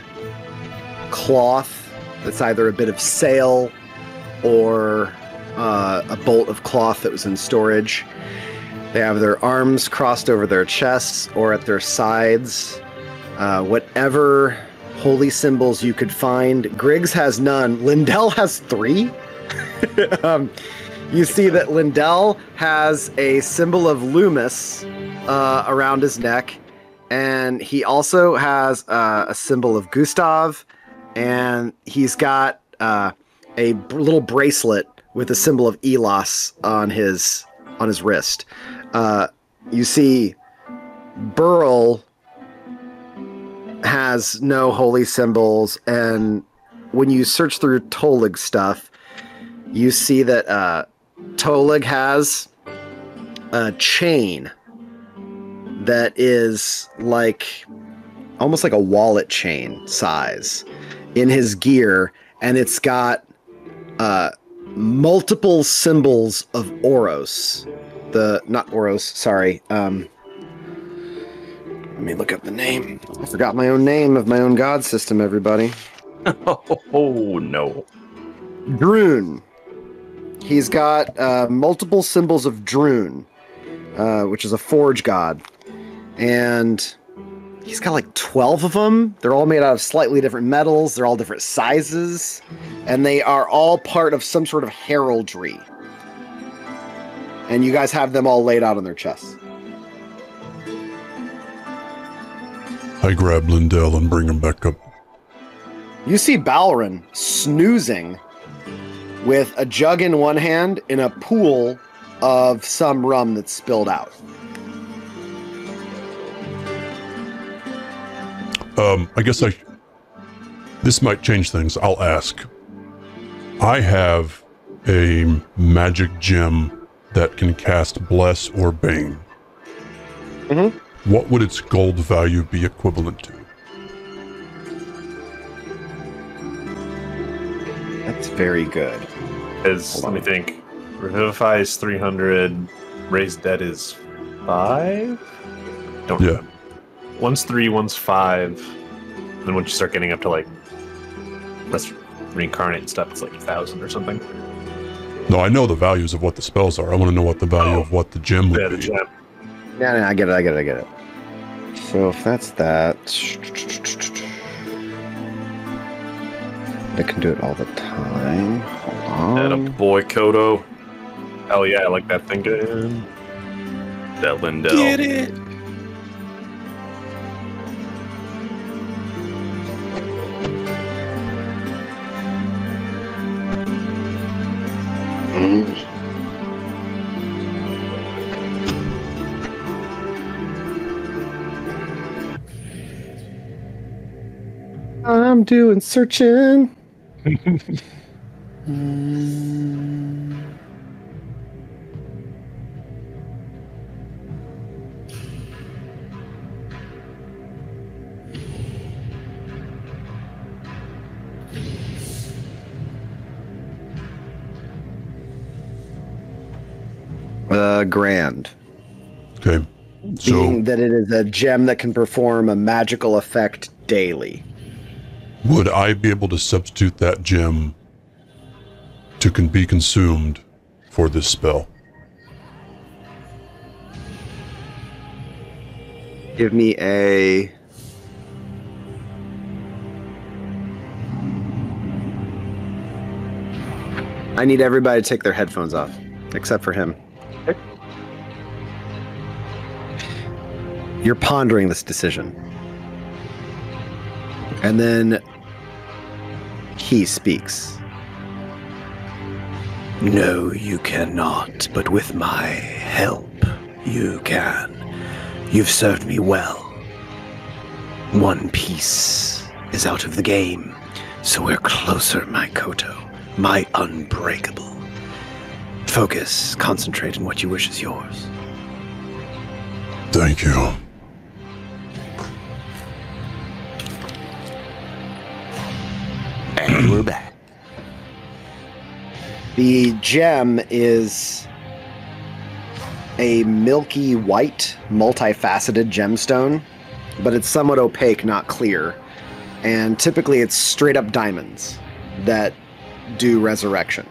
F: cloth that's either a bit of sail or a bolt of cloth that was in storage. They have their arms crossed over their chests or at their sides. Whatever holy symbols you could find. Griggs has none. Lindell has 3. You see that Lindell has a symbol of Loomis around his neck, and he also has a symbol of Gustav, and he's got a little bracelet with a symbol of Elos on his wrist. You see Burl has no holy symbols, and when you search through Tolig stuff, you see that Tolig has a chain that is almost like a wallet chain size in his gear, and it's got multiple symbols of Oros. Not Oros, sorry. Let me look up the name. I forgot my own name of my own god system, everybody.
G: Oh, no.
F: Droon. He's got multiple symbols of Droon, which is a forge god. And he's got 12 of them. They're all made out of slightly different metals. They're all different sizes. And they are all part of some sort of heraldry. And you guys have them all laid out on their chests.
E: I grab Lindell and bring him back up.
F: You see Balrin snoozing with a jug in one hand in a pool of some rum that's spilled out.
E: I guess this might change things. I'll ask. I have a magic gem that can cast Bless or Bane.
F: Mm-hmm.
E: What would its gold value be equivalent to?
F: That's very good.
I: Let me think. Revivify is 300. Raise Dead is 5? Don't know. One's 3, one's 5. Then once you start getting up to let's reincarnate and stuff, it's 1,000 or something.
E: No, I know the values of what the spells are. I want to know what the value of what the gem would be.
F: The gem. Yeah, I get it. So if that's that, I can do it all the time. Hold on.
G: Atta boy, Kodo.
I: Hell yeah, I like that thing.
G: That Lindell.
H: Get it!
F: I'm doing searching. Grand.
E: Okay. So,
F: Being that it is a gem that can perform a magical effect daily.
E: would I be able to substitute that gem to be consumed for this spell?
F: Give me a... I need everybody to take their headphones off, except for him. You're pondering this decision. And then he speaks.
K: No, you cannot, but with my help, you can. You've served me well. One piece is out of the game, so we're closer, my Koto, my unbreakable. Focus, concentrate on what you wish is yours.
E: Thank you.
H: And we're back.
F: The gem is a milky white, multifaceted gemstone, but it's somewhat opaque, not clear. And typically it's straight up diamonds that do resurrection.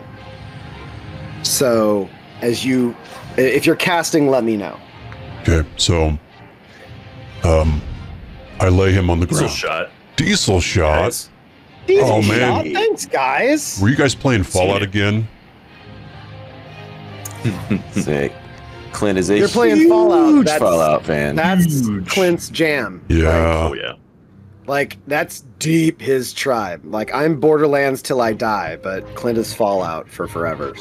F: So if you're casting, let me know.
E: Okay, so I lay him on the ground. Diesel shot.
G: Guys.
E: Oh, man.
F: Thanks, guys.
E: Were you guys playing Fallout again?
H: Sick. Clint is a
F: You're playing Fallout.
H: huge
F: That's-
H: Fallout fan.
F: That's Clint's jam.
E: Yeah.
G: Oh yeah.
F: Like, that's deep his tribe. Like, I'm Borderlands till I die, but Clint is Fallout for forever.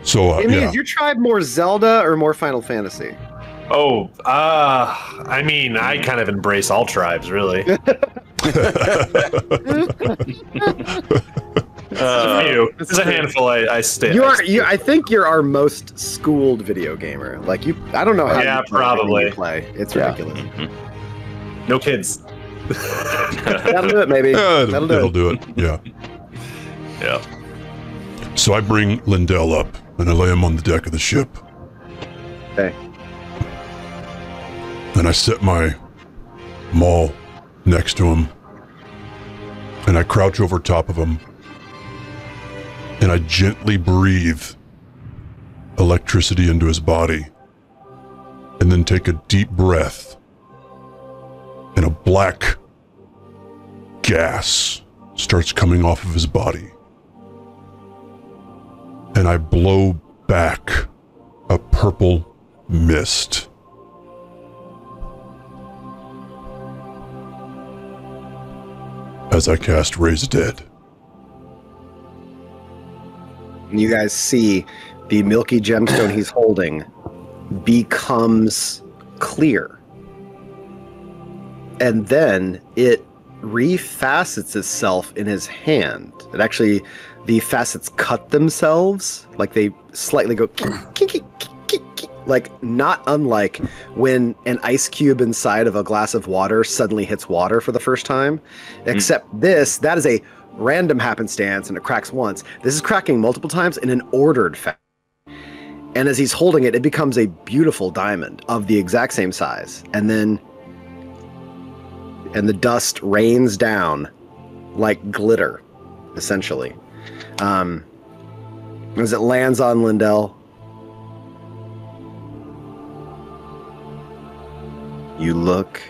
E: So,
F: Andy,
E: yeah.
F: is your tribe more Zelda or more Final Fantasy?
I: Oh, I mean, I kind of embrace all tribes, really. There's a handful I stay.
F: I think you're our most schooled video gamer. Like you, I don't know how.
I: Yeah,
F: you play
I: probably.
F: when you play. It's ridiculous.
I: No kids.
F: That'll do it, maybe.
E: Yeah,
F: That'll do it.
E: Yeah.
G: Yeah.
E: So I bring Lindell up and I lay him on the deck of the ship.
F: Okay.
E: And I set my maul next to him. And I crouch over top of him. And I gently breathe electricity into his body. And then take a deep breath. And a black gas starts coming off of his body. And I blow back a purple mist. As I cast Raise Dead.
F: You guys see the milky gemstone he's holding becomes clear. And then it refacets itself in his hand. It actually, the facets cut themselves, like they slightly go like not unlike when an ice cube inside of a glass of water suddenly hits water for the first time. Except that is a random happenstance and it cracks once. This is cracking multiple times in an ordered fashion. And as he's holding it, it becomes a beautiful diamond of the exact same size. And the dust rains down like glitter, essentially. As it lands on Lindell, you look,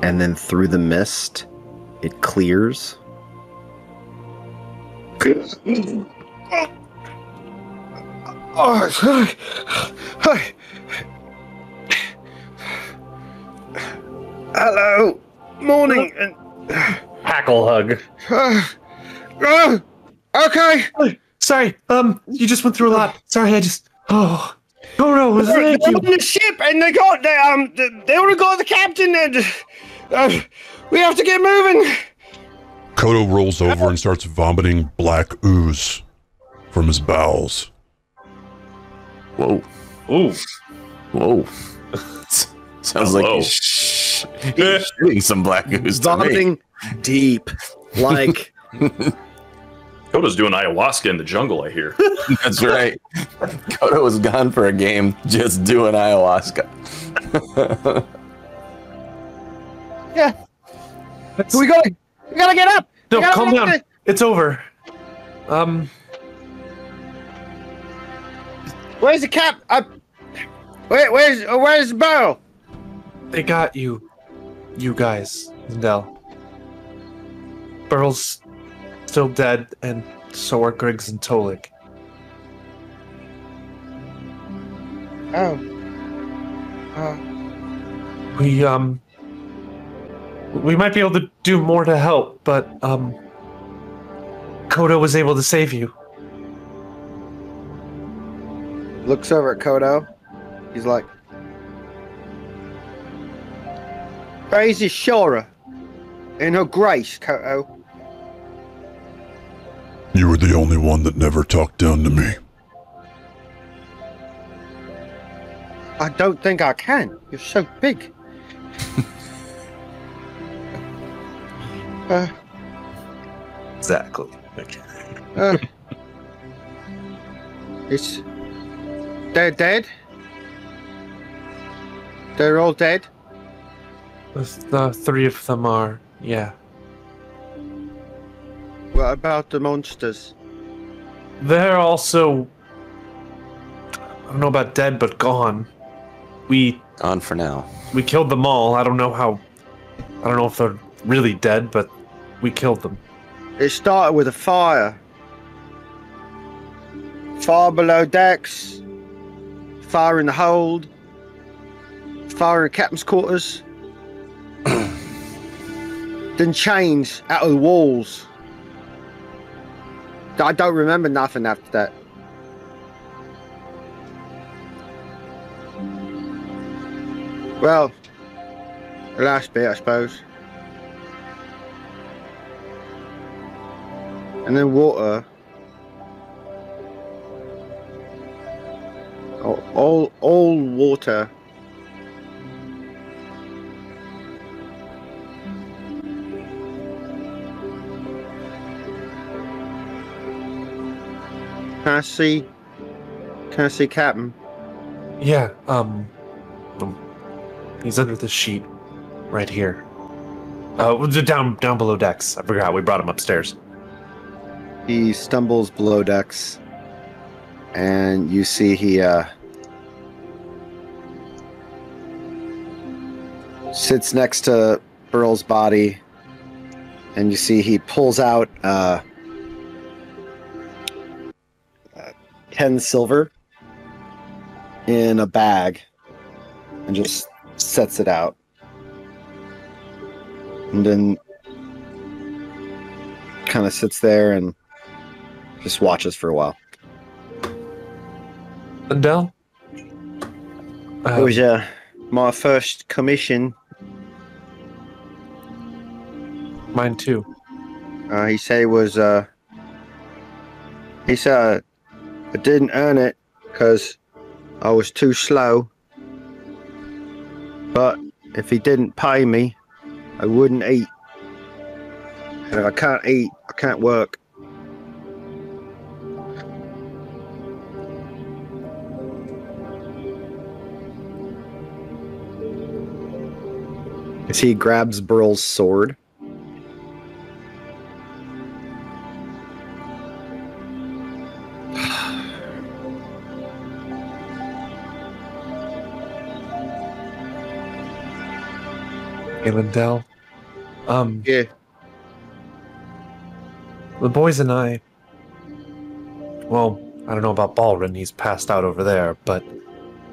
F: and then through the mist, it clears. Hello, morning.
I: Hackle hug.
F: Okay.
I: Sorry. You just went through a lot. Sorry, no, thank
J: They're
I: you.
J: on the ship, and they only got the captain, and we have to get moving.
E: Kodo rolls over and starts vomiting black ooze from his bowels.
H: Whoa.
G: Ooh.
H: Whoa. Sounds like he's shooting some black ooze to me.
F: Vomiting deep, like
G: Kodo's doing ayahuasca in the jungle, I hear.
H: That's right. Kodo was gone for a game just doing ayahuasca.
F: yeah. We gotta get up.
I: No,
F: We gotta
I: calm
F: get up
I: down. It's over.
F: Where's the cap? Where's the barrel?
I: They got you. You guys, Lindell. Burl's still dead, and so are Griggs and Tolik.
F: Oh.
I: We might be able to do more to help, but Kodo was able to save you.
F: Looks over at Kodo. He's like, praise is Shora in her grace, Kodo.
E: You were the only one that never talked down to me.
F: I don't think I can. You're so big.
I: Exactly.
F: They're dead. They're all dead.
I: The three of them are, yeah.
F: What about the monsters?
I: They're also, I don't know about dead, but gone.
H: On for now.
I: We killed them all. I don't know if they're really dead, but we killed them.
F: It started with a fire. Fire below decks. Fire in the hold. Fire in the captain's quarters. Then chains out of the walls. I don't remember nothing after that. Well, the last bit, I suppose. And then water. All water. Can I see Captain?
I: Yeah, he's under the sheet right here. Down below decks. I forgot we brought him upstairs.
F: He stumbles below decks, and you see he sits next to Burl's body, and you see he pulls out 10 silver in a bag and just sets it out. And then kind of sits there and just watches for a while.
I: Lindell?
F: It was my first commission.
I: Mine too.
F: He said it was he said I didn't earn it because I was too slow. But if he didn't pay me, I wouldn't eat. And if I can't eat, I can't work. As he grabs Burl's sword.
I: Hey, Lindell.
F: Yeah.
I: The boys and I, well, I don't know about Balrin, he's passed out over there, but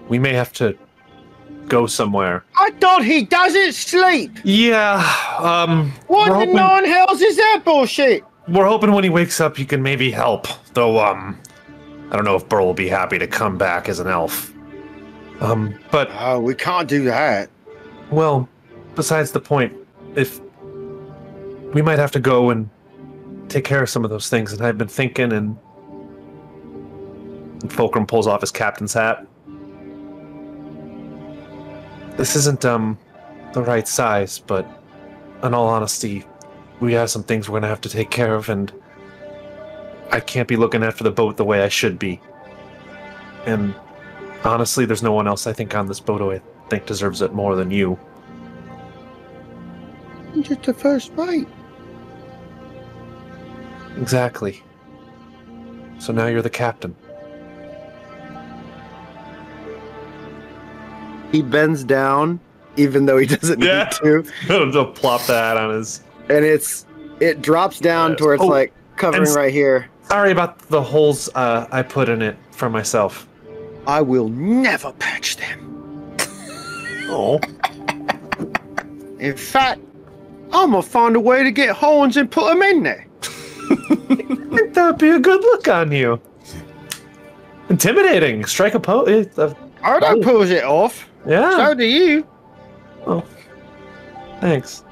I: we may have to go somewhere.
F: I thought he doesn't sleep!
I: Yeah,
F: What the nine hells is that bullshit?
I: We're hoping when he wakes up you can maybe help, though, I don't know if Burl will be happy to come back as an elf. But
J: Oh, we can't do that.
I: well, besides the point, if we might have to go and take care of some of those things, and I've been thinking, and Fulcrum pulls off his captain's hat. This isn't the right size, but in all honesty, we have some things we're gonna have to take care of, and I can't be looking after the boat the way I should be. And honestly, there's no one else I think on this boat who I think deserves it more than you.
J: I'm just a first mate.
I: Exactly. So now you're the captain.
F: He bends down, even though he doesn't need to.
I: They'll plop that on his...
F: And it drops down to where it's like covering right here.
I: Sorry about the holes I put in it for myself.
J: I will never patch them.
I: Oh.
J: In fact, I'm gonna find a way to get horns and put them in there.
I: That'd be a good look on you. Intimidating. Strike a pose.
J: I don't pose it off.
I: Yeah.
J: So do you.
I: Oh. Thanks.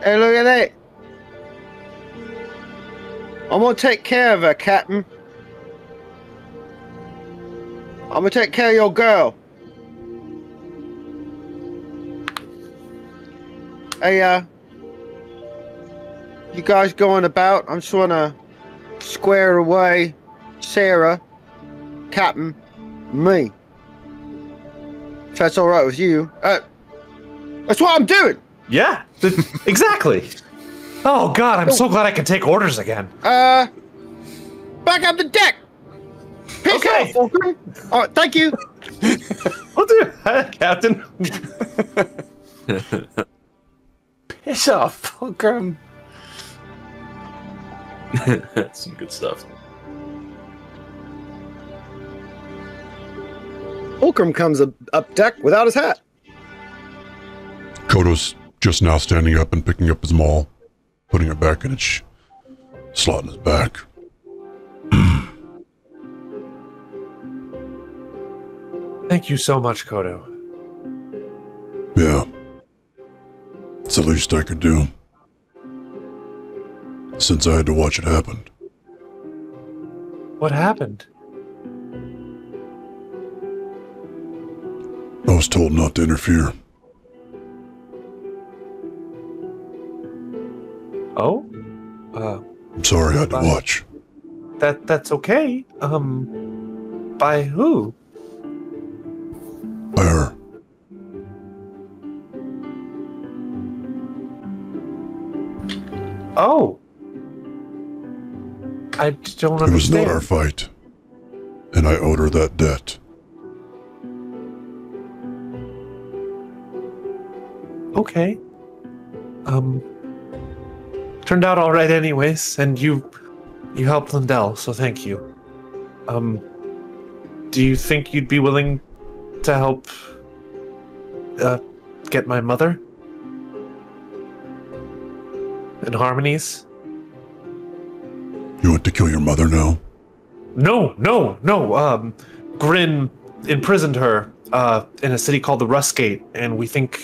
J: Hey, look at that. I'm gonna take care of her, Captain. I'm gonna take care of your girl. Hey, you guys going about? I'm just wanna square away Sarah, Captain, me. If that's all right with you. That's what I'm doing.
I: Yeah, exactly. Oh God, I'm so glad I can take orders again.
J: Back up the deck. Peace
I: Okay.
J: out, Fulcrum. All right, thank you.
I: We'll do it, Captain.
H: Piss off, Fulcrum.
G: That's some good stuff.
F: Fulcrum comes up deck without his hat.
E: Kodo's just now standing up and picking up his maul, putting it back in its slot in his back.
I: Thank you so much, Kodo.
E: Yeah. It's the least I could do. Since I had to watch it happen.
I: What happened?
E: I was told not to interfere.
I: Oh?
E: I'm sorry I had to watch.
I: That's okay. By who?
E: By her.
I: Oh. I don't understand.
E: It was not our fight. And I owed her that debt.
I: Okay. Turned out all right anyways, and you helped Lindell, so thank you. Do you think you'd be willing to help get my mother? In Harmonies?
E: You want to kill your mother now?
I: No. Grin imprisoned her in a city called the Rustgate, and we think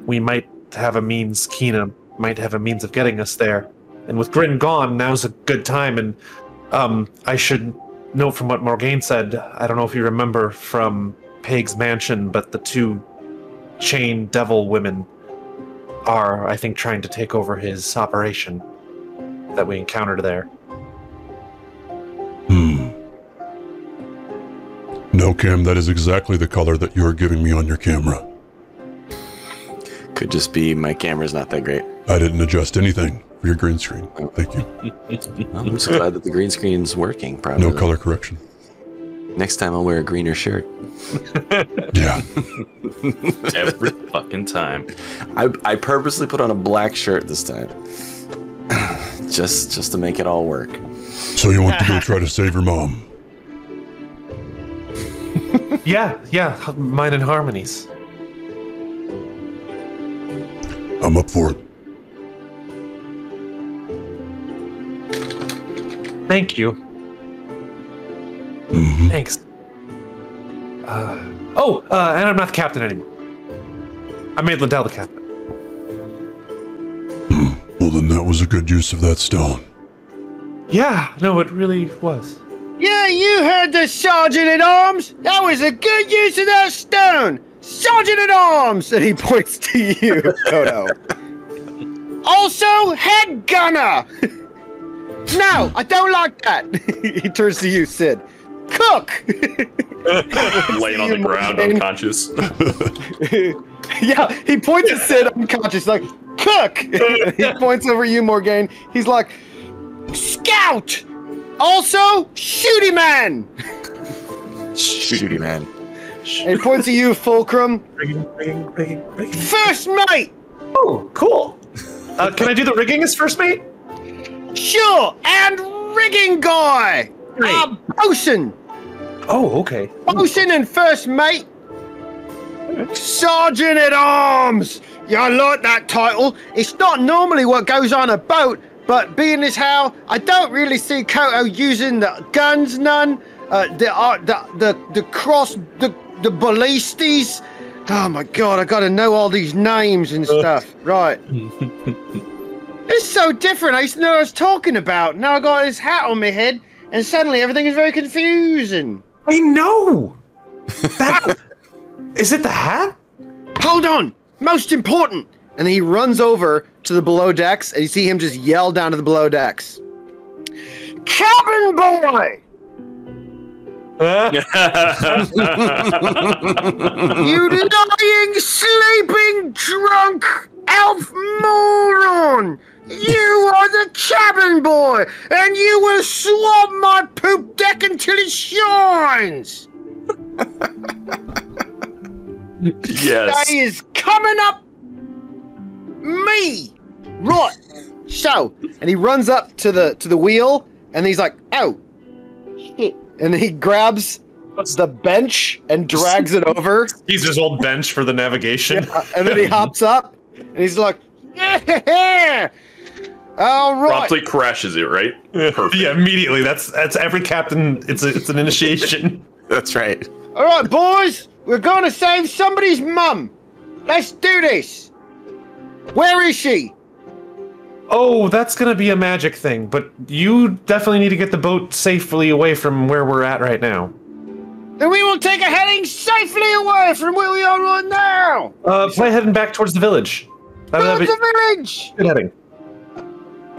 I: we might have a means, Kina might have a means of getting us there. And with Grin gone, now's a good time, and I should note from what Morgaine said, I don't know if you remember from Paig's mansion, but the two chained devil women are, I think, trying to take over his operation that we encountered there.
E: No, Cam, that is exactly the color that you are giving me on your camera.
H: Could just be my camera's not that great.
E: I didn't adjust anything for your green screen. Thank you.
H: I'm just glad that the green screen's working properly.
E: No color correction.
H: Next time I'll wear a greener shirt.
E: Yeah.
G: Every fucking time.
H: I purposely put on a black shirt this time. just to make it all work.
E: So you want to go try to save your mom?
I: Yeah, mine and Harmonies.
E: I'm up for it.
I: Thank you.
E: Mm-hmm.
I: Thanks. Oh, and I'm not the captain anymore. I made Liddell the captain.
E: Well, then that was a good use of that stone.
I: Yeah, no, it really was.
J: Yeah, you heard the Sergeant at Arms. That was a good use of that stone. Sergeant at Arms! And he points to you, Toto. Also, head gunner! No, I don't like that. He turns to you, Sid. Cook!
G: Laying on the ground, unconscious.
J: Yeah, he points at Sid unconscious, like, cook! He points over you, Morgaine. He's like, scout! Also, shooty man!
H: Shooty man.
J: And he points at you, Fulcrum. First mate!
I: Oh, cool. Can I do the rigging as first mate?
J: Sure, and rigging guy! Bosun!
I: Oh, okay.
J: Bosun and first mate. Sergeant at Arms! Yeah, I like that title. It's not normally what goes on a boat, but being as how I don't really see Koto using the guns none, the ballistas. Oh my god, I gotta know all these names and stuff. Right. It's so different. I used to know what I was talking about. Now I got this hat on my head, and suddenly everything is very confusing.
I: I know! That... Is it the hat?
J: Hold on! Most important! And then he runs over to the below decks, and you see him just yell down to the below decks. Cabin boy! You lying, sleeping, drunk elf moron! You are the cabin boy, and you will swab my poop deck until it shines!
G: Yes.
J: Day is coming up me! Right. So, and he runs up to the wheel, and he's like, oh, shit. And then he grabs the bench and drags it over.
I: He's his old bench for the navigation.
J: Yeah, and then he hops up, and he's like, yeah! All right.
G: Promptly crashes it, right? Perfect.
I: Yeah, immediately. That's every captain. It's an initiation.
H: That's right.
J: All right, boys. We're going to save somebody's mum. Let's do this. Where is she?
I: Oh, that's going to be a magic thing, but you definitely need to get the boat safely away from where we're at right now.
J: Then we will take a heading safely away from where we are right now.
I: Play heading back towards the village.
J: Towards the village.
I: Good heading.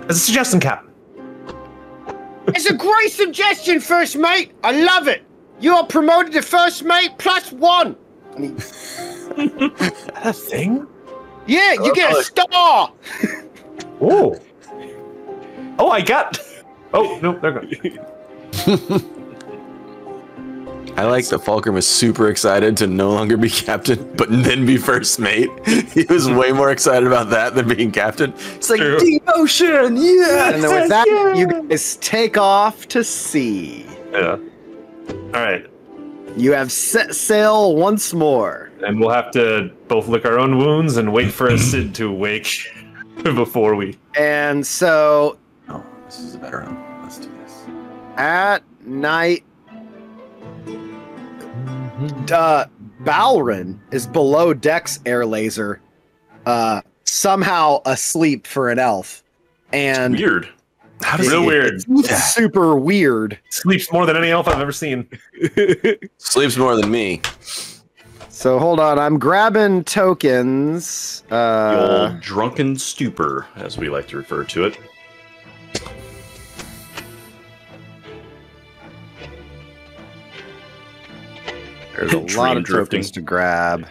I: As a suggestion, Captain.
J: It's a great suggestion, First Mate. I love it. You are promoted to First Mate +1.
I: A thing?
J: Yeah, you get a star.
I: Oh. Oh, I got... Oh, no, they're gone.
H: I like that Fulcrum is super excited to no longer be captain, but then be first mate. He was way more excited about that than being captain. It's like, demotion, yeah!
J: And then with that, you guys take off to sea.
I: Yeah. All right.
J: You have set sail once more.
I: And we'll have to both lick our own wounds and wait for a Sid to awake before we...
J: And so...
H: Oh, this is a better one. Let's do this.
J: At night... Balrin is below decks air laser, somehow asleep for an elf. And
G: it's weird.
I: How does it weird?
J: It's super weird.
I: Sleeps more than any elf I've ever seen.
H: Sleeps more than me.
J: So hold on, I'm grabbing tokens.
G: The old drunken stupor, as we like to refer to it.
J: There's a lot of tokens to grab.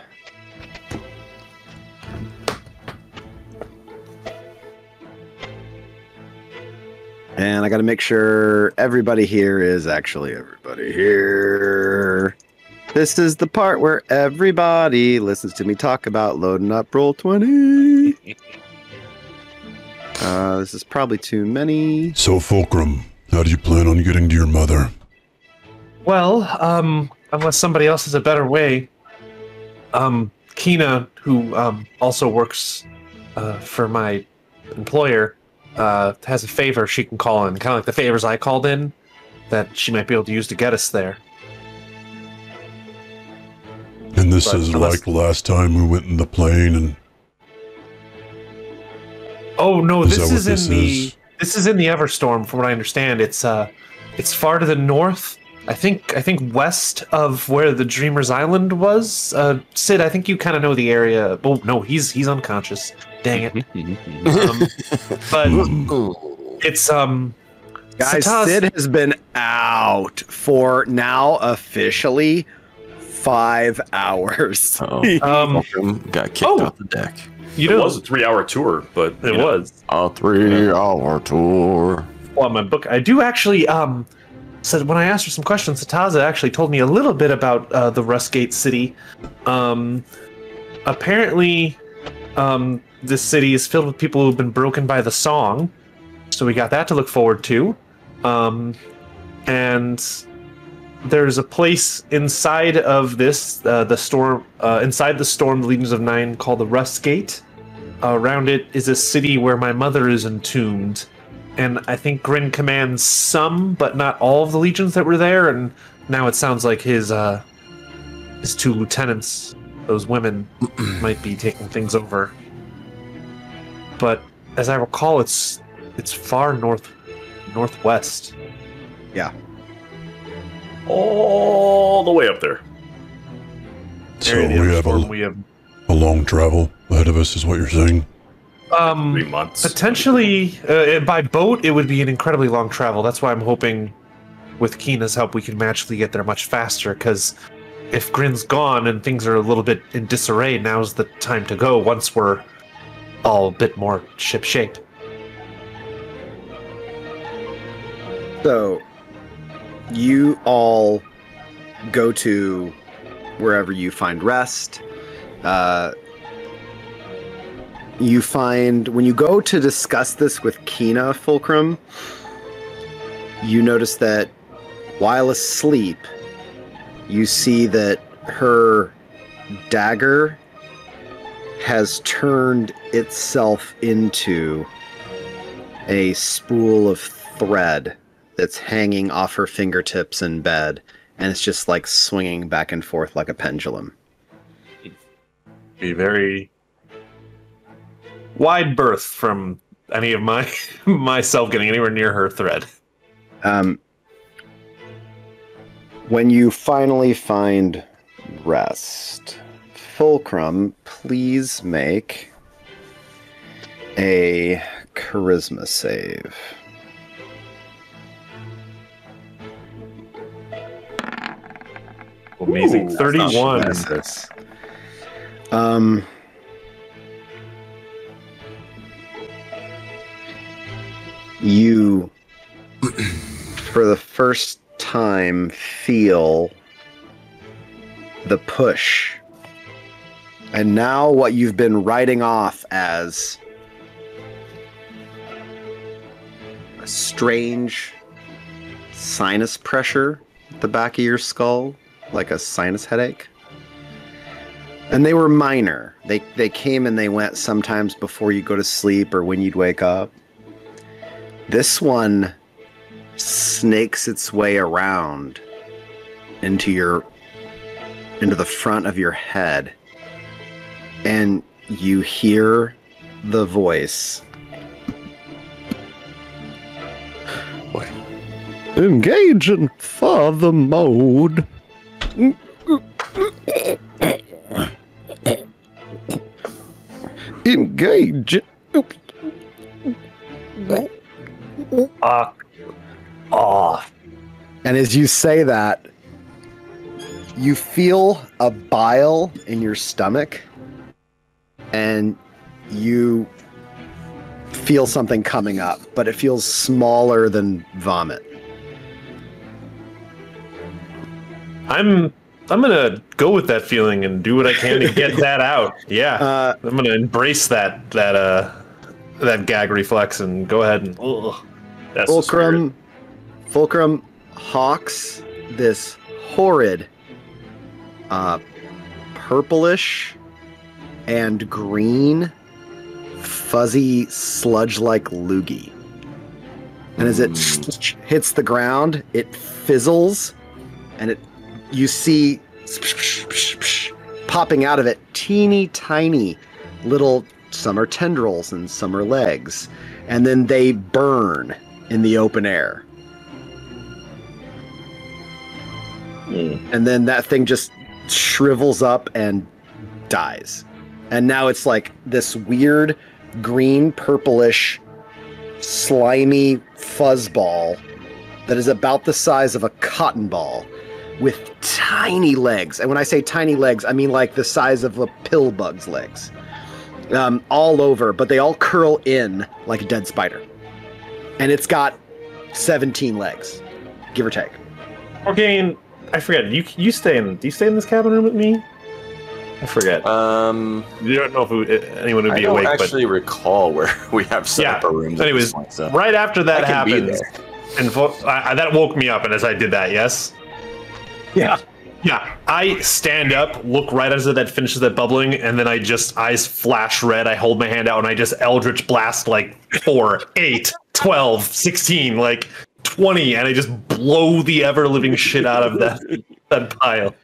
J: And I got to make sure everybody here is actually everybody here. This is the part where everybody listens to me talk about loading up Roll20. This is probably too many.
E: So, Fulcrum, how do you plan on getting to your mother?
I: Well, unless somebody else has a better way. Kina, who also works for my employer, has a favor she can call in, kind of like the favors I called in, that she might be able to use to get us there.
E: This
I: but
E: is
I: unless-
E: like last time we went in the plane and...
I: Oh no,
E: Is
I: this
E: that
I: is
E: what
I: in
E: this
I: the
E: is?
I: this is in the Everstorm. From what I understand, it's far to the north. I think west of where the Dreamer's Island was. Sid, I think you kind of know the area. Oh no, he's unconscious. Dang it. But it's
F: Guys,
I: Sataz-
F: Sid has been out for now officially 5 hours.
H: Fulcrum got kicked off the deck.
I: You
G: It
I: know,
G: was a 3-hour tour, but
I: it was.
H: A 3-hour tour.
I: Well, my book. I do actually. So when I asked her some questions, Sataza actually told me a little bit about the Rustgate city. Apparently, this city is filled with people who've been broken by the song, so we got that to look forward to. And there's a place inside of this, the storm, inside the storm, the Legions of Nine, called the Rustgate. Around it is a city where my mother is entombed. And I think Grin commands some, but not all of the legions that were there. And now it sounds like his 2 lieutenants, those women, might be taking things over. But as I recall, it's far northwest.
F: Yeah.
G: all the way up there.
E: So
I: Area of
E: we
I: the
E: have
I: storm we have
E: a long travel ahead of us, is what you're saying?
G: 3 months.
I: potentially by boat. It would be an incredibly long travel. That's why I'm hoping, with Keena's help, we can magically get there much faster. Because if Grin's gone and things are a little bit in disarray, now's the time to go. Once we're all a bit more ship shape.
F: So, you all go to wherever you find rest. You find, when you go to discuss this with Keena, Fulcrum, you notice that while asleep, you see that her dagger has turned itself into a spool of thread that's hanging off her fingertips in bed, and it's just like swinging back and forth like a pendulum.
I: Be very wide berth from any of myself getting anywhere near her thread.
F: When you finally find rest, Fulcrum, please make a charisma save.
I: Amazing.
G: Ooh,
I: 31.
F: Jesus. You, for the first time, feel the push. And now what you've been writing off as a strange sinus pressure at the back of your skull, like a sinus headache. And they were minor. They came and they went sometimes before you go to sleep or when you'd wake up. This one snakes its way around into the front of your head, and you hear the voice.
H: What?
F: Engage in father mode. Engage. And as you say that, you feel a bile in your stomach, and you feel something coming up, but it feels smaller than vomit.
I: I'm gonna go with that feeling and do what I can to get that out. Yeah, I'm gonna embrace that gag reflex and go ahead and.
G: That's the spirit.
F: Fulcrum hawks this horrid, purplish and green, fuzzy sludge-like loogie. And as it hits the ground, it fizzles, and you see popping out of it teeny tiny little, some are tendrils and some are legs, and then they burn in the open air. And then that thing just shrivels up and dies. And now it's like this weird green, purplish, slimy fuzzball that is about the size of a cotton ball with tiny legs. And when I say tiny legs, I mean like the size of a pill bug's legs. All over, but they all curl in like a dead spider. And it's got 17 legs, give or take.
I: Morgaine, I forget. Do you stay in this cabin room with me? I forget. You don't know if anyone would be awake.
H: I don't actually recall where we have set up a room.
I: Anyways, right after that happens, and that woke me up, and as I did that, yes?
F: Yeah.
I: Yeah, I stand up, look right as that finishes that bubbling, and then I just, eyes flash red, I hold my hand out, and I just Eldritch Blast like 4, 8, 12, 16, like 20, and I just blow the ever-living shit out of that pile.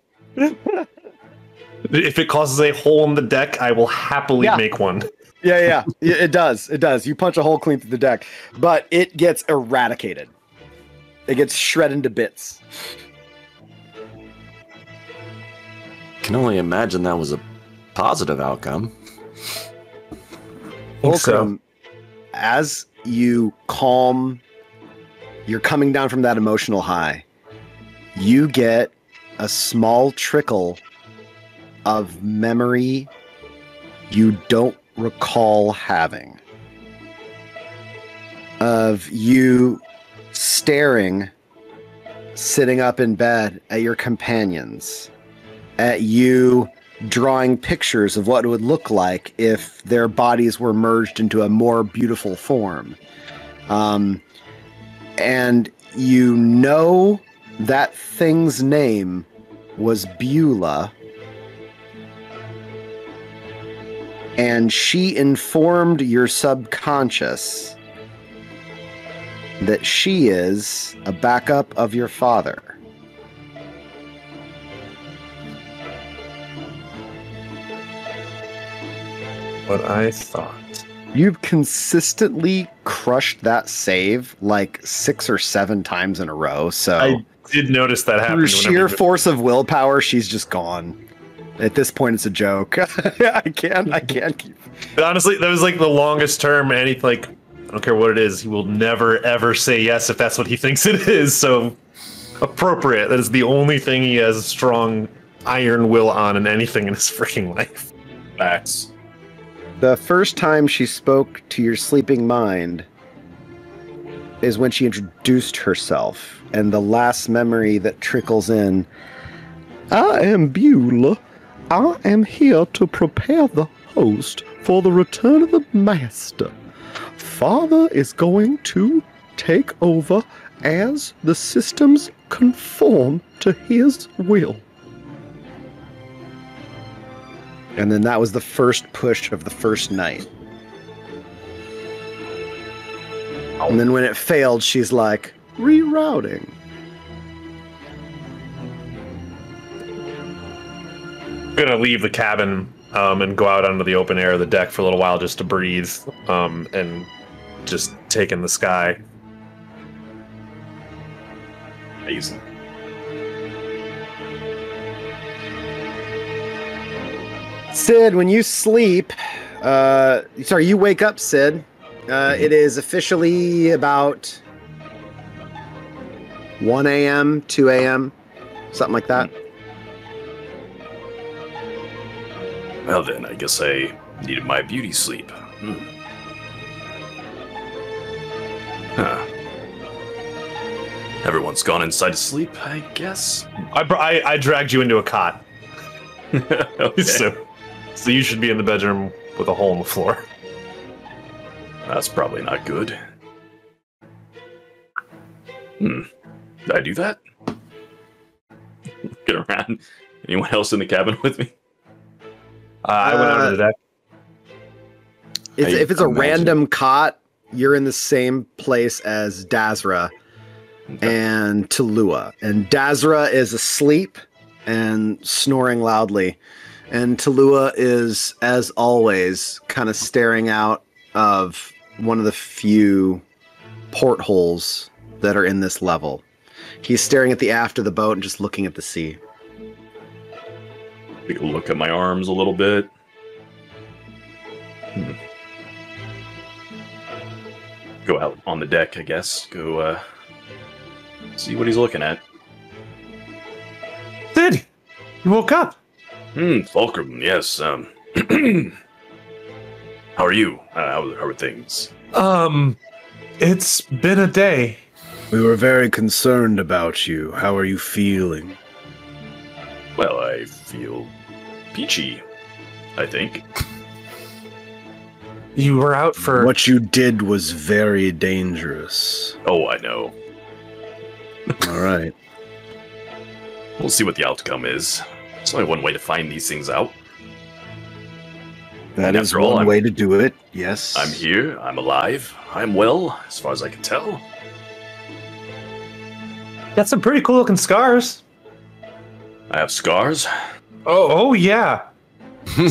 I: If it causes a hole in the deck, I will happily make one.
F: Yeah, it does. It does. You punch a hole clean through the deck, but it gets eradicated. It gets shredded into bits.
H: Can only imagine that was a positive outcome.
F: Fulcrum, as you calm, you're coming down from that emotional high, you get a small trickle of memory you don't recall having. Of you staring, sitting up in bed at your companions, at you drawing pictures of what it would look like if their bodies were merged into a more beautiful form. And you know that thing's name was Beulah, and she informed your subconscious that she is a backup of your father.
I: What I thought.
F: You've consistently crushed that save like 6 or 7 times in a row, so
I: I did notice that happen.
F: through sheer force of willpower, she's just gone. At this point, it's a joke. I can't keep.
I: But honestly, that was like the longest term. And he, like, I don't care what it is, he will never ever say yes if that's what he thinks it is. So appropriate. That is the only thing he has a strong iron will on in anything in his freaking life.
G: Facts.
F: The first time she spoke to your sleeping mind is when she introduced herself, and the last memory that trickles in, I am Beulah. I am here to prepare the host for the return of the master. Father is going to take over as the systems conform to his will. And then that was the first push of the first night. And then when it failed, she's like, rerouting.
I: I'm gonna leave the cabin and go out onto the open air of the deck for a little while just to breathe and just take in the sky.
G: Amazing.
F: Sid, when you sleep, you wake up, Sid. It is officially about 1 a.m., 2 a.m., something like that.
G: Well then, I guess I needed my beauty sleep. Huh. Everyone's gone inside to sleep, I guess.
I: I dragged you into a cot.
G: Okay.
I: So you should be in the bedroom with a hole in the floor.
G: That's probably not good. Did I do that? Get around. Anyone else in the cabin with me?
I: I went out of the deck.
F: If it's a random cot, you're in the same place as Dazra and Talua. And Dazra is asleep and snoring loudly. And Talua is, as always, kind of staring out of one of the few portholes that are in this level. He's staring at the aft of the boat and just looking at the sea.
G: Take a look at my arms a little bit. Go out on the deck, I guess. Go see what he's looking at.
I: Sid, you woke up.
G: Fulcrum, yes. How are you? How are things?
I: It's been a day.
K: We were very concerned about you. How are you feeling?
G: Well, I feel peachy, I think.
I: You were out for...
K: What you did was very dangerous.
G: Oh, I know.
K: All right.
G: We'll see what the outcome is. There's only one way to find these things out.
K: That is one way to do it, yes.
G: I'm here, I'm alive, I'm well, as far as I can tell.
I: Got some pretty cool looking scars.
G: I have scars.
I: Oh yeah.
F: You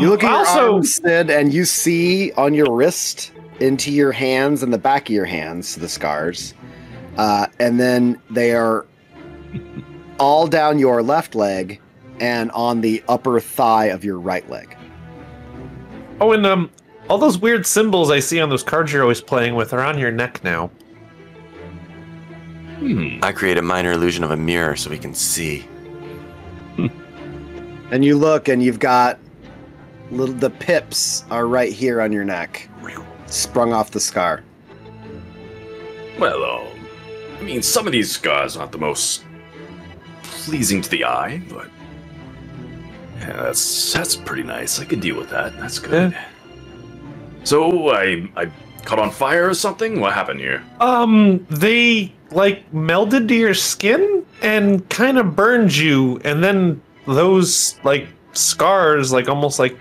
F: look at your arms, Sid, and you see on your wrist, into your hands and the back of your hands, the scars. And then they are all down your left leg and on the upper thigh of your right leg.
I: Oh, and all those weird symbols I see on those cards you're always playing with are on your neck now.
H: I create a minor illusion of a mirror so we can see.
F: And you look, and you've got the pips are right here on your neck, sprung off the scar.
G: Well, I mean, some of these scars aren't the most pleasing to the eye, but yeah, that's pretty nice. I could deal with that. That's good. Yeah. So I caught on fire or something? What happened here?
I: They like melded to your skin and kind of burned you, and then those like scars, like almost like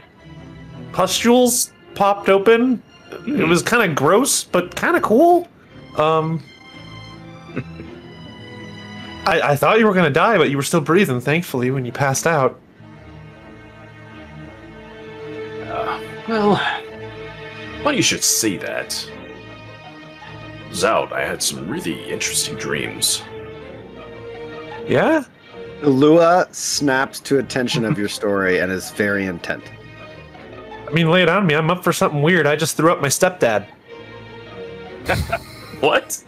I: pustules, popped open. It was kind of gross, but kind of cool. I thought you were gonna die, but you were still breathing, thankfully, when you passed out.
G: Well, funny you should say that. I was out. I had some really interesting dreams.
I: Yeah?
F: Lua snaps to attention of your story and is very intent.
I: I mean, lay it on me. I'm up for something weird. I just threw up my stepdad.
G: What?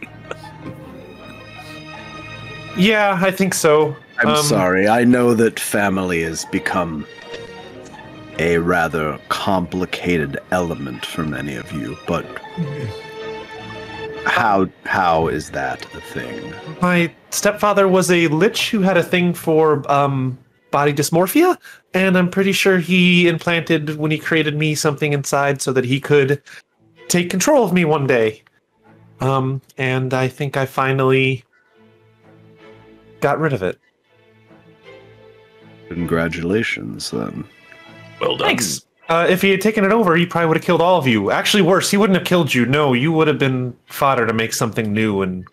I: Yeah, I think so.
K: I'm sorry. I know that family has become a rather complicated element for many of you, but how is that a thing?
I: My stepfather was a lich who had a thing for body dysmorphia, and I'm pretty sure he implanted, when he created me, something inside so that he could take control of me one day. And I think I finally got rid of it.
K: Congratulations, then.
G: Well done.
I: Thanks. If he had taken it over, he probably would have killed all of you. Actually, worse, he wouldn't have killed you. No, you would have been fodder to make something new and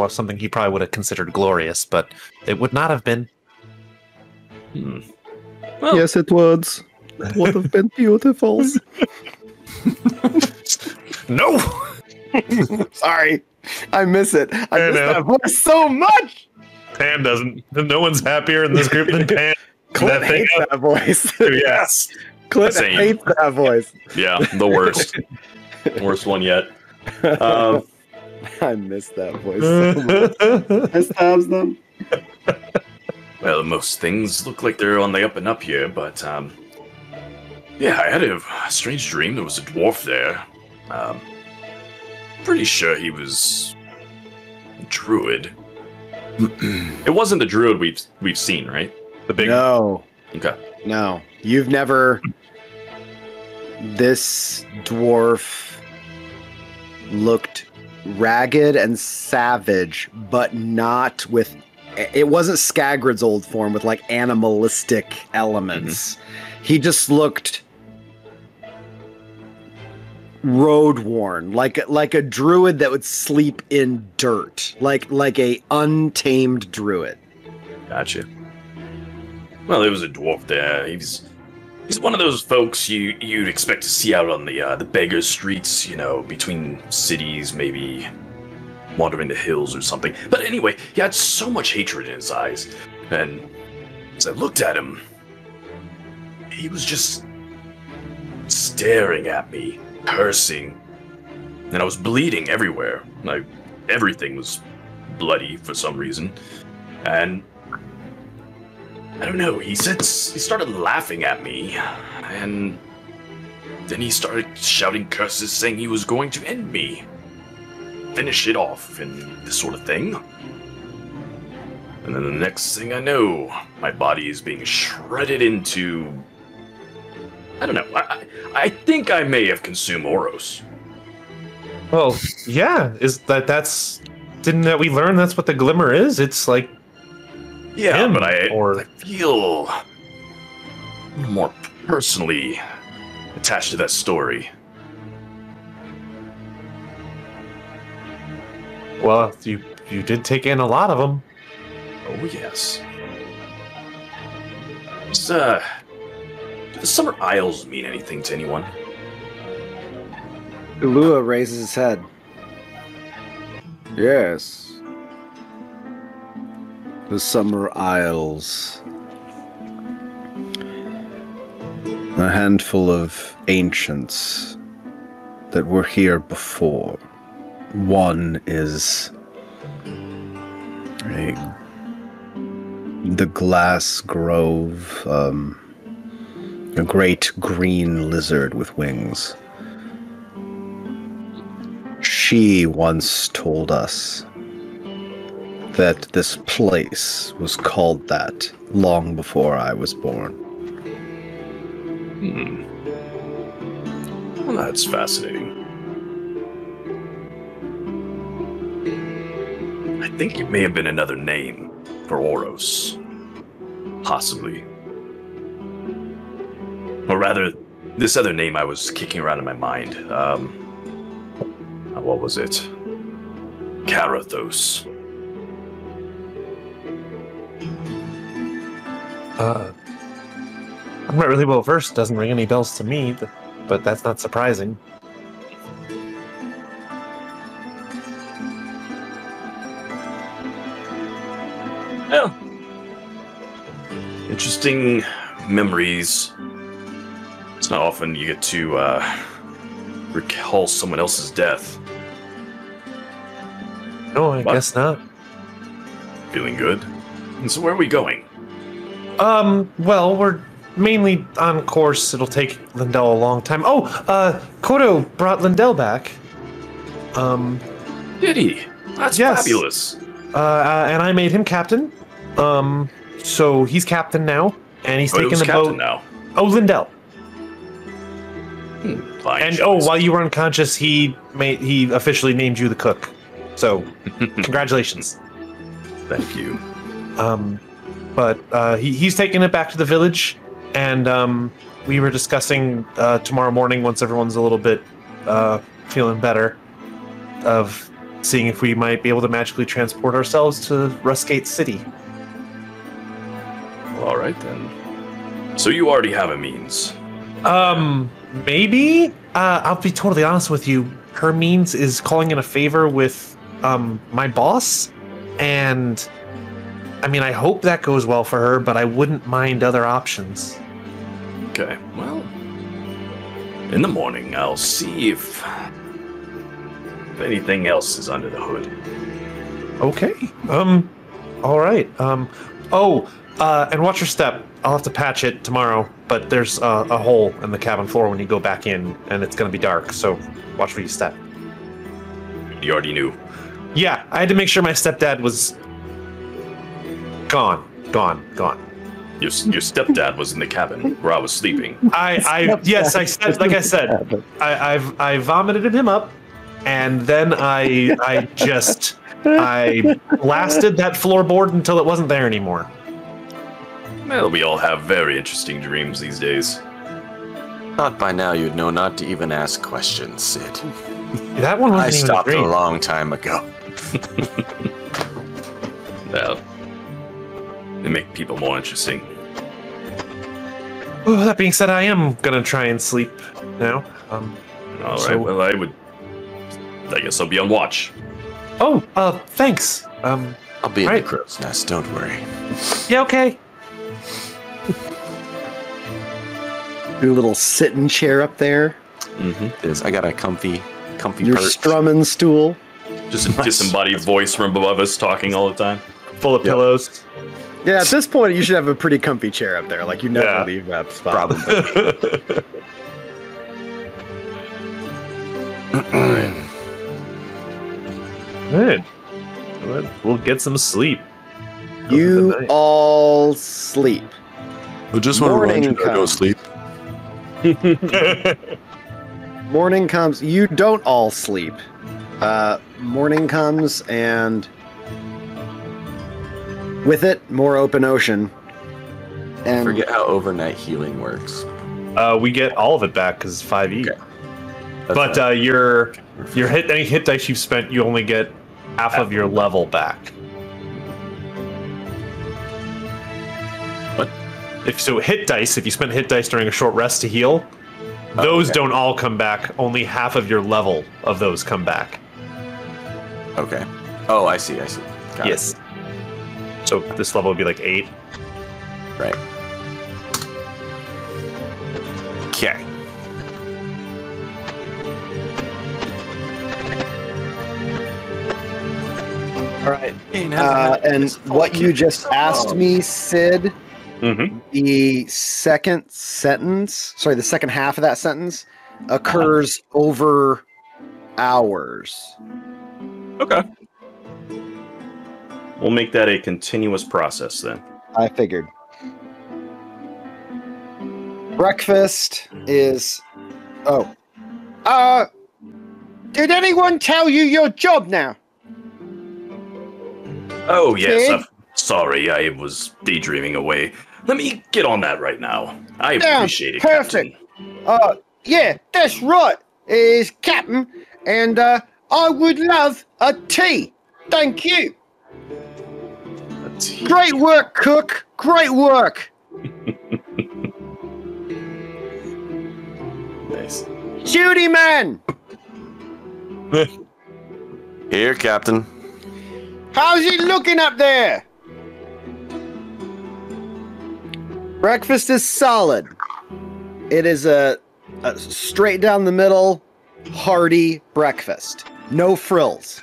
I: something he probably would have considered glorious, but it would not have been.
K: Well, yes, it would. It would have been beautiful.
I: No!
F: Sorry. I miss it. I miss that voice so much!
I: Pan doesn't. No one's happier in this group than Pan.
F: Clint hates that voice.
I: Yes.
F: Clint hates that voice.
G: Yeah, the worst. Worst one yet.
F: I miss that voice so much. I stabs them.
G: Well, most things look like they're on the up and up here, but yeah, I had a strange dream. There was a dwarf there. Pretty sure he was a druid. It wasn't the druid we've seen, right? The big.
F: No.
G: Okay.
F: No, you've never. This dwarf looked ragged and savage, but not with. It wasn't Skagrid's old form with like animalistic elements. Mm-hmm. He just looked road worn, like a druid that would sleep in dirt, like a untamed druid.
G: Gotcha. Well, there was a dwarf there. He's one of those folks you'd expect to see out on the beggar streets, between cities, maybe wandering the hills or something. But anyway, he had so much hatred in his eyes, and as I looked at him, he was just staring at me, cursing, and I was bleeding everywhere. Everything was bloody for some reason, and I don't know, he started laughing at me, and then he started shouting curses saying he was going to end me, finish it off, and this sort of thing. And then the next thing I know, my body is being shredded into... I don't know, I think I may have consumed Oros.
I: Well, yeah, didn't we learn that's what the glimmer is? It's like...
G: Yeah, but I feel more personally attached to that story.
I: Well, you did take in a lot of them.
G: Oh, yes. Do the Summer Isles mean anything to anyone?
F: Ulua raises his head. Yes. The Summer Isles. A handful of ancients that were here before. One is the Glass Grove, a great green lizard with wings. She once told us that this place was called that long before I was born.
G: Well, that's fascinating. I think it may have been another name for Oros. Possibly. Or rather, this other name I was kicking around in my mind. What was it? Karathos.
I: I'm not really well versed. Doesn't ring any bells to me, but that's not surprising.
G: Yeah. Interesting memories. It's not often you get to recall someone else's death.
I: No, I guess not.
G: Feeling good? And so where are we going?
I: Well, we're mainly on course. It'll take Lindell a long time. Oh, Kodo brought Lindell back.
G: Did he? That's fabulous.
I: And I made him captain. So he's captain now, and he's taking the boat
G: now.
I: Oh, Lindell.
G: Fine
I: and
G: choice.
I: while you were unconscious, he officially named you the cook. So, congratulations.
G: Thank you.
I: But he's taking it back to the village, and we were discussing tomorrow morning, once everyone's a little bit feeling better, of seeing if we might be able to magically transport ourselves to Rustgate City.
G: Well, all right then. So you already have a means.
I: Maybe. I'll be totally honest with you. Her means is calling in a favor with my boss, and I mean, I hope that goes well for her, but I wouldn't mind other options.
G: Okay, well, in the morning I'll see if anything else is under the hood.
I: Okay. All right. And watch your step. I'll have to patch it tomorrow, but there's a hole in the cabin floor when you go back in, and it's going to be dark, so watch where you step.
G: You already knew.
I: Yeah, I had to make sure my stepdad was gone.
G: Your stepdad was in the cabin where I was sleeping.
I: I said, I vomited him up, and then I blasted that floorboard until it wasn't there anymore.
G: Well, we all have very interesting dreams these days.
H: Thought by now you'd know not to even ask questions, Sid.
I: That one wasn't
H: I
I: even
H: stopped
I: a dream.
H: a long time ago.
G: Well, they make people more interesting.
I: Oh, that being said, I am gonna try and sleep now.
G: All right. Well, I guess I'll be on watch.
I: Oh, thanks.
H: I'll be in
I: right.
H: the crow's nest. Don't worry.
I: Yeah, okay.
F: Your little sitting chair up there.
H: Mm-hmm. I got a comfy
F: Your
H: perch.
F: strumming stool.
G: Just a disembodied voice from above us talking all the time.
I: Full of pillows.
F: Yeah, at this point, you should have a pretty comfy chair up there. Like, you never leave that spot.
H: Probably.
I: Good. We'll get some sleep.
F: You all sleep.
E: I just want to remind you
F: Morning
E: to go sleep.
F: Morning comes. You don't all sleep. Morning comes, and with it, more open ocean.
H: I
F: And
H: forget how overnight healing works.
I: We get all of it back because it's 5e.
H: Okay.
I: But your any hit dice you've spent, you only get half of your level back.
H: What?
I: If you spent hit dice during a short rest to heal, those don't all come back. Only half of your level of those come back.
H: Okay. Oh, I see. Got
I: Yes. So this level would be like 8.
H: it. Right. Okay.
F: all right. And what you just asked me, Sid, the second half of that sentence occurs over hours.
G: Okay. We'll make that a continuous process then.
F: I figured. Breakfast is. Oh.
J: Did anyone tell you your job now?
G: Oh, yes.
J: Kid?
G: I'm sorry, I was daydreaming away. Let me get on that right now. I
J: Yeah,
G: appreciate it,
J: perfect.
G: Captain.
J: Yeah, that's right. Is Captain, and I would love a tea. Thank you. Great work, Cook. Great work.
G: Nice.
J: Judy man,
H: Here, Captain.
J: how's it looking up there?
F: breakfast is solid. It is a straight down the middle, hearty breakfast. No frills.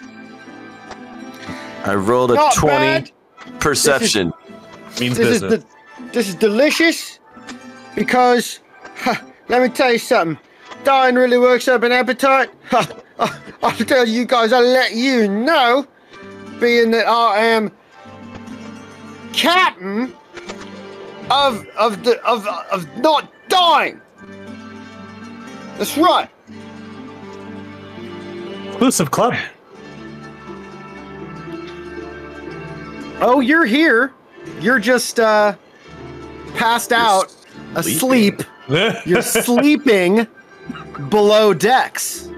H: I rolled a
J: Not
H: 20
J: bad.
H: perception.
I: Means
J: This
I: business.
J: this is delicious because let me tell you something. Dying really works up an appetite. I'll tell you guys. I'll let you know, being that I am captain of not dying. That's right.
I: Exclusive club.
F: Oh, you're here. You're just passed out, asleep. You're sleeping below decks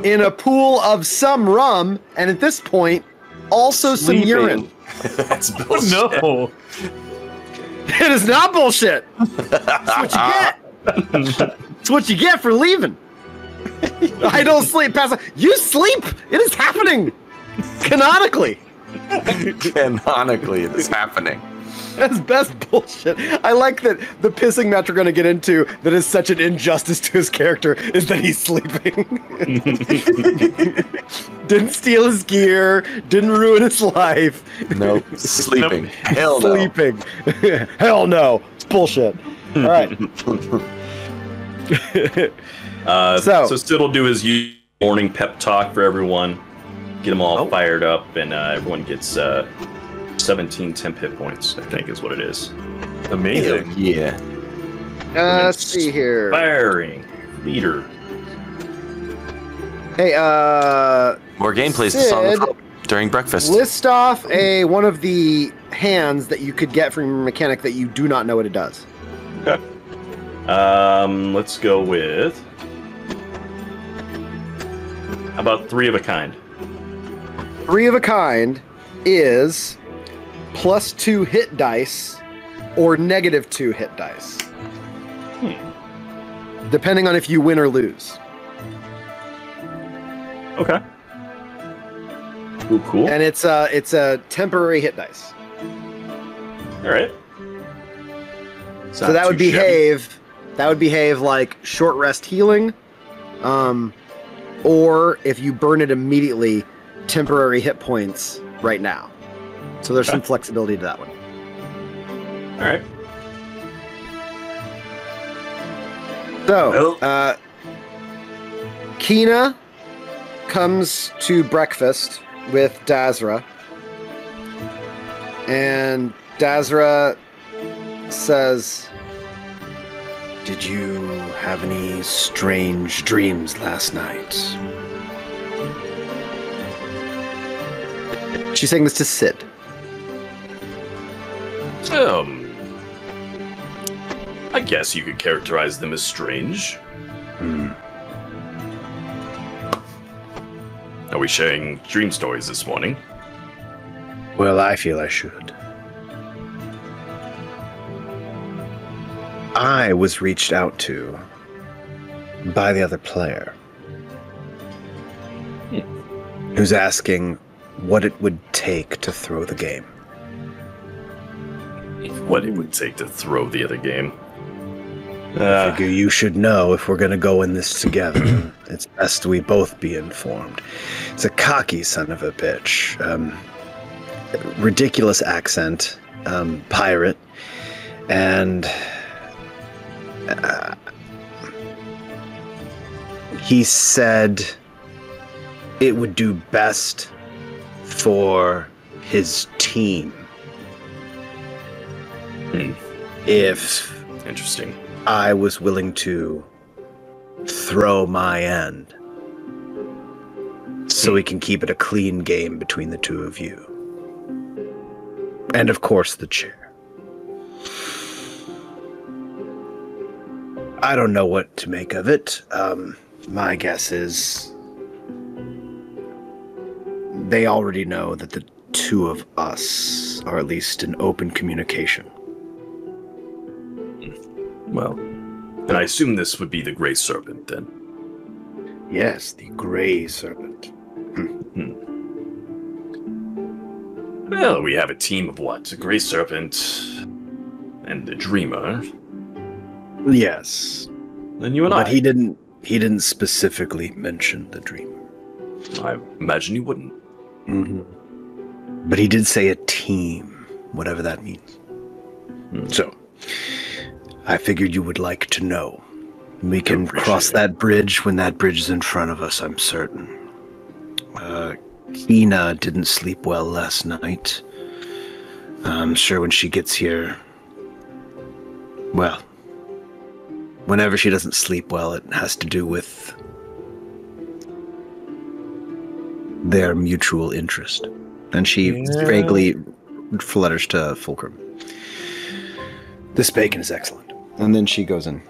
F: in a pool of some rum, and at this point, also some urine.
H: That's bullshit.
I: No.
F: It is not bullshit. That's what you get. It's what you get for leaving. I don't sleep. Pass out. You sleep. It is happening. Canonically.
H: Canonically, it's happening.
F: That's bullshit. I like that the pissing match we're going to get into that is such an injustice to his character is that he's sleeping. Didn't steal his gear. Didn't ruin his life.
H: Nope. Sleeping. Hell no.
F: Sleeping. Hell no. It's bullshit. All right.
G: So Sid will do his morning pep talk for everyone. Get them all fired up, and everyone gets 17 temp hit points, I think is what it is.
I: Amazing.
H: Yeah.
F: Let's see here.
G: Firing leader.
F: Hey,
H: More gameplays to song
F: Sid,
H: during breakfast.
F: list off one of the hands that you could get from your mechanic that you do not know what it does.
G: Okay. Let's go with. How about 3 of a kind?
F: 3 of a kind is +2 hit dice or -2 hit dice. Depending on if you win or lose.
G: Okay. Ooh, cool.
F: And it's a temporary hit dice.
G: All right.
F: So that would behave. That would behave like short rest healing, or if you burn it immediately, temporary hit points right now. So there's some flexibility to that one.
G: All right.
F: So, Kina comes to breakfast with Dazra, and Dazra says, "Did you have any strange dreams last night?" She's saying this to Sid.
G: I guess you could characterize them as strange. Are we sharing dream stories this morning?
K: Well, I feel I should. I was reached out to by the other player, who's asking what it would take to throw the game.
G: What it would take to throw the other game?
K: I figure you should know if we're going to go in this together. It's best we both be informed. It's a cocky son of a bitch. Ridiculous accent. Pirate. And he said it would do best for his team if
G: interesting.
K: I was willing to throw my end so we can keep it a clean game between the two of you. And of course the chair. I don't know what to make of it. My guess is they already know that the two of us are at least in open communication.
G: Well, and I assume this would be the Grey Serpent, then.
K: Yes, the Grey Serpent.
G: Well, we have a team of what? A Grey Serpent and a Dreamer.
K: Yes.
G: Then you and
K: but
G: I.
K: He didn't specifically mention the Dreamer.
G: I imagine you wouldn't.
K: But he did say a team, whatever that means. So, I figured you would like to know. We can cross that bridge when that bridge is in front of us, I'm certain. Kina didn't sleep well last night. I'm sure when she gets here... Well, whenever she doesn't sleep well, it has to do with their mutual interest. And she vaguely flutters to Fulcrum. This bacon is excellent.
F: And then she goes in.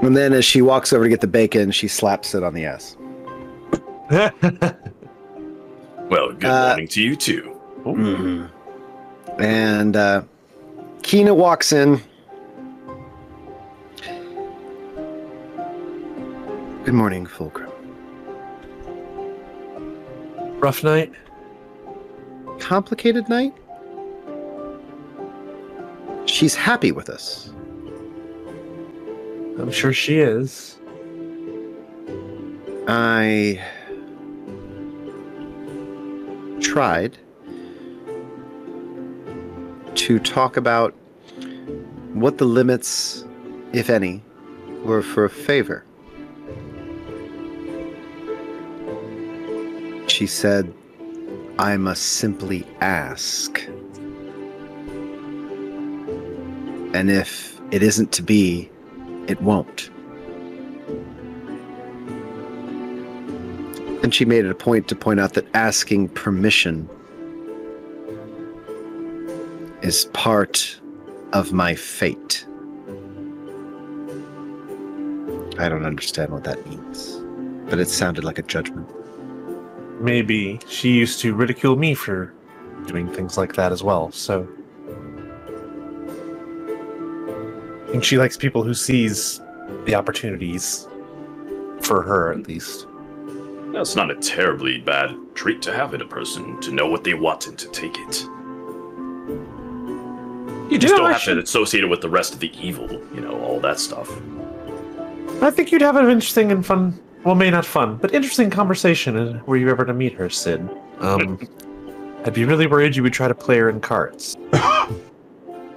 F: And then as she walks over to get the bacon, she slaps it on the ass.
G: Well, good morning to you, too.
F: And Kina walks in. Good morning, Fulcrum.
I: Rough night?
F: Complicated night? She's happy with us.
I: I'm sure she is.
F: I tried to talk about what the limits, if any, were for a favor. She said, I must simply ask. And if it isn't to be, it won't. And she made it a point to point out that asking permission is part of my fate. I don't understand what that means, but it sounded like a judgment.
I: Maybe she used to ridicule me for doing things like that as well. So I think she likes people who sees the opportunities for her, at least.
G: That's not a terribly bad trait to have in a person, to know what they want and to take it. You just don't have to associate it with the rest of the evil, all that stuff.
I: I think you'd have an interesting and fun, well, maybe not fun, but interesting conversation were you ever to meet her, Sid. I'd be really worried you would try to play her in cards.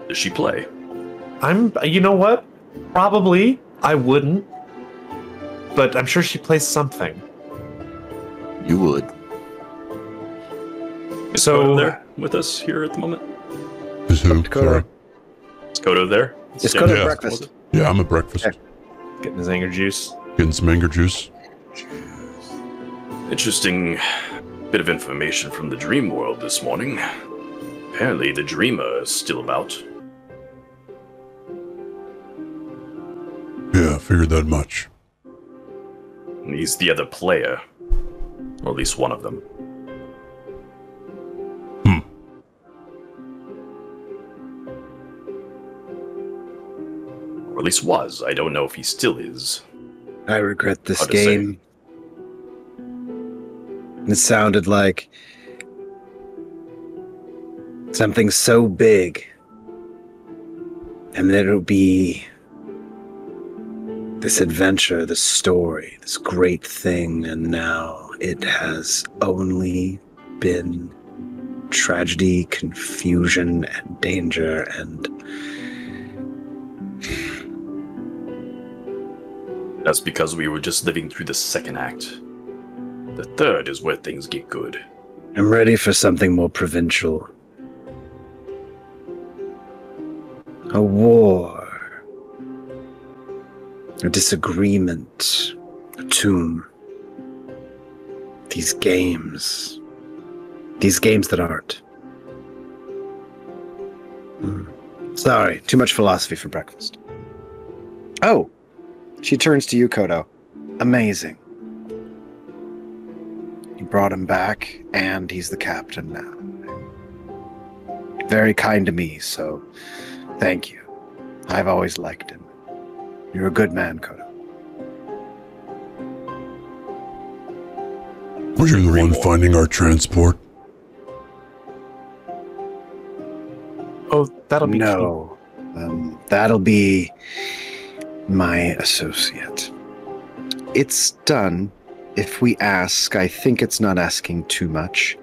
G: Does she play?
I: You know what? Probably. I wouldn't. But I'm sure she plays something.
H: You would.
G: Is Kodo there with us here at the moment?
E: Is who? Sorry.
G: Is Kodo there?
F: Is Kodo at breakfast?
E: Yeah, I'm at breakfast.
F: Okay.
I: Getting his anger juice.
E: Getting some anger juice.
G: Interesting bit of information from the dream world this morning. Apparently the dreamer is still about.
E: Yeah, I figured that much.
G: He's the other player. Or at least one of them. Or at least was. I don't know if he still is.
K: I regret this game. It sounded like something so big. And then it'll be this adventure, this story, this great thing, and now it has only been tragedy, confusion, and danger, and
G: that's because we were just living through the second act. The third is where things get good.
K: I'm ready for something more provincial. A war. A disagreement. A tomb. These games. These games that aren't. Sorry, too much philosophy for breakfast. Oh, she turns to you, Kodo. Amazing. You brought him back, and he's the captain now. Very kind to me, so thank you. I've always liked him. You're a good man, Kodo.
E: Were you the one finding our transport?
I: Oh, that'll be
K: no. That'll be my associate. It's done. If we ask, I think it's not asking too much.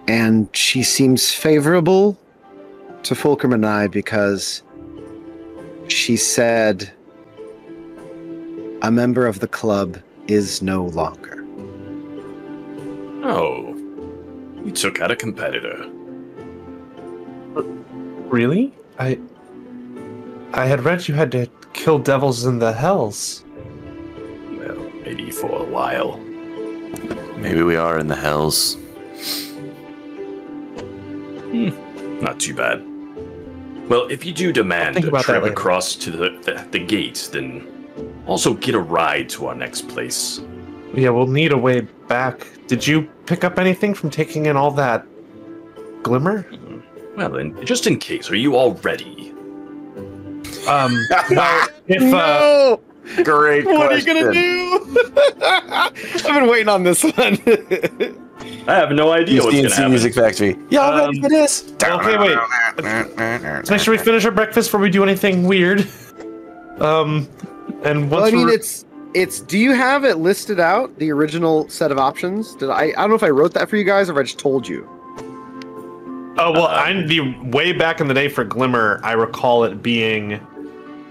K: And she seems favorable to Fulcrum and I because she said a member of the club is no longer.
G: Oh, you took out a competitor.
I: Really? I had read you had to kill devils in the hells.
G: Well, maybe for a while.
H: Maybe we are in the hells.
G: Not too bad. Well, if you do demand a trip across to the gate, then also get a ride to our next place.
I: Yeah, we'll need a way back. Did you pick up anything from taking in all that glimmer?
G: Well, then, just in case, are you all ready?
I: Well, if
F: No!
H: Great
F: What
H: question.
F: are you gonna do? I've been waiting on this one.
G: I have no idea what's gonna happen.
H: Music Factory. Y'all ready for this?
I: Okay, wait. Let's make sure we finish our breakfast before we do anything weird. And once
F: Well, I mean, it's. Do you have it listed out, the original set of options? I don't know if I wrote that for you guys or if I just told you.
I: Oh well, I'm the way back in the day for Glimmer. I recall it being.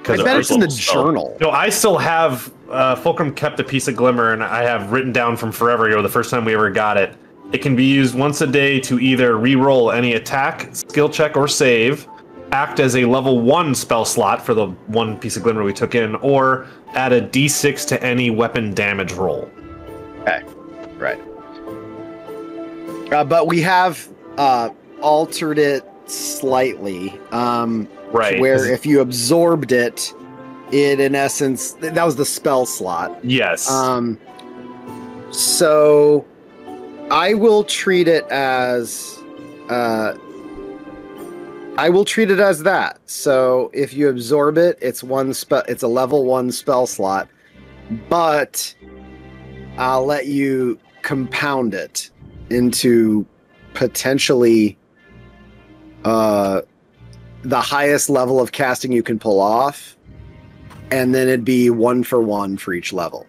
F: I bet it's in the journal.
I: No, I still have. Fulcrum kept a piece of Glimmer, and I have written down from forever ago the first time we ever got it. It can be used once a day to either re-roll any attack, skill check, or save, act as a level 1 spell slot for the one piece of Glimmer we took in, or add a d6 to any weapon damage roll.
F: Okay, right. But we have altered it slightly.
I: Right.
F: Where if you absorbed it, it in essence, that was the spell slot.
I: Yes.
F: So I will treat it as I will treat it as that. So if you absorb it, it's it's a level 1 spell slot, but I'll let you compound it into potentially the highest level of casting you can pull off, and then it'd be 1-for-1 for each level.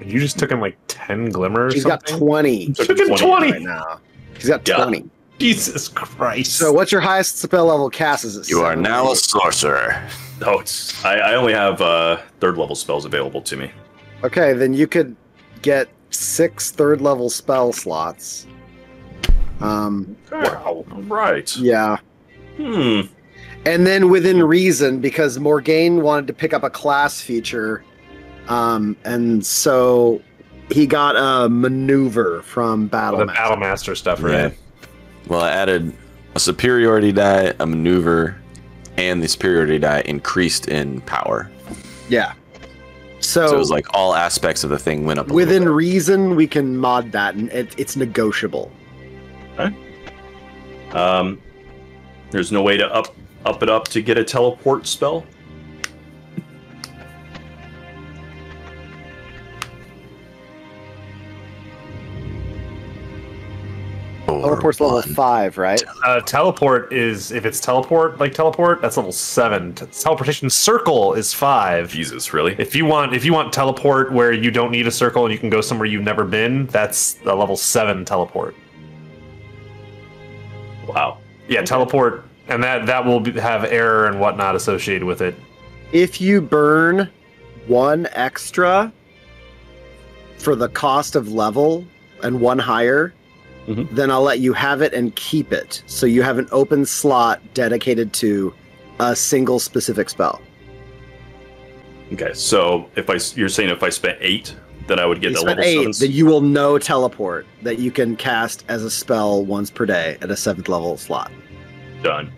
I: You just took him like 10 glimmers.
F: He's got 20.
I: Took him 20
F: right now. He's got 20.
I: Jesus Christ.
F: So what's your highest spell level cast? Is it
H: You are now a sorcerer.
G: No, I only have 3rd level spells available to me.
F: Okay, then you could get 6 3rd level spell slots.
G: Wow. Right.
F: Yeah.
G: Hmm.
F: And then within reason, because Morgaine wanted to pick up a class feature, and so he got a maneuver from Battle
I: The
F: Master.
I: Battle Master stuff, right?
H: Yeah. Well, I added a superiority die, a maneuver, and the superiority die increased in power.
F: Yeah.
H: So it was like all aspects of the thing went up.
F: Within reason, we can mod that, and it's negotiable.
G: Okay. There's no way to up it up to get a teleport spell?
F: Teleport's level 5, right?
I: Teleport is, if it's teleport, that's level 7. Teleportation circle is 5.
G: Jesus, really?
I: If you want teleport where you don't need a circle and you can go somewhere you've never been, that's the level 7 teleport.
G: Wow.
I: Yeah, teleport, and that will have error and whatnot associated with it.
F: If you burn 1 extra for the cost of level and 1 higher, then I'll let you have it and keep it. So you have an open slot dedicated to a single specific spell.
G: Okay, so you're saying if I spent 8, then I would get
F: You
G: the
F: spent
G: level
F: 8,
G: 7s?
F: then you will know teleport that you can cast as a spell once per day at a 7th level slot.
G: Done.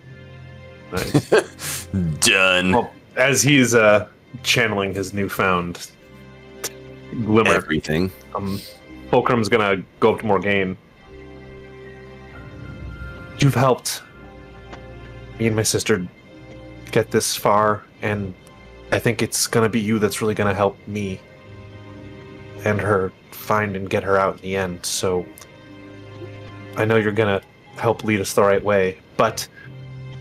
I: Nice.
H: Done.
I: Well, as he's channeling his newfound glimmer,
H: Everything.
I: Fulcrum's gonna go up to Morgaine. You've helped me and my sister get this far, and I think it's gonna be you that's really gonna help me and her find and get her out in the end. So I know you're gonna help lead us the right way, but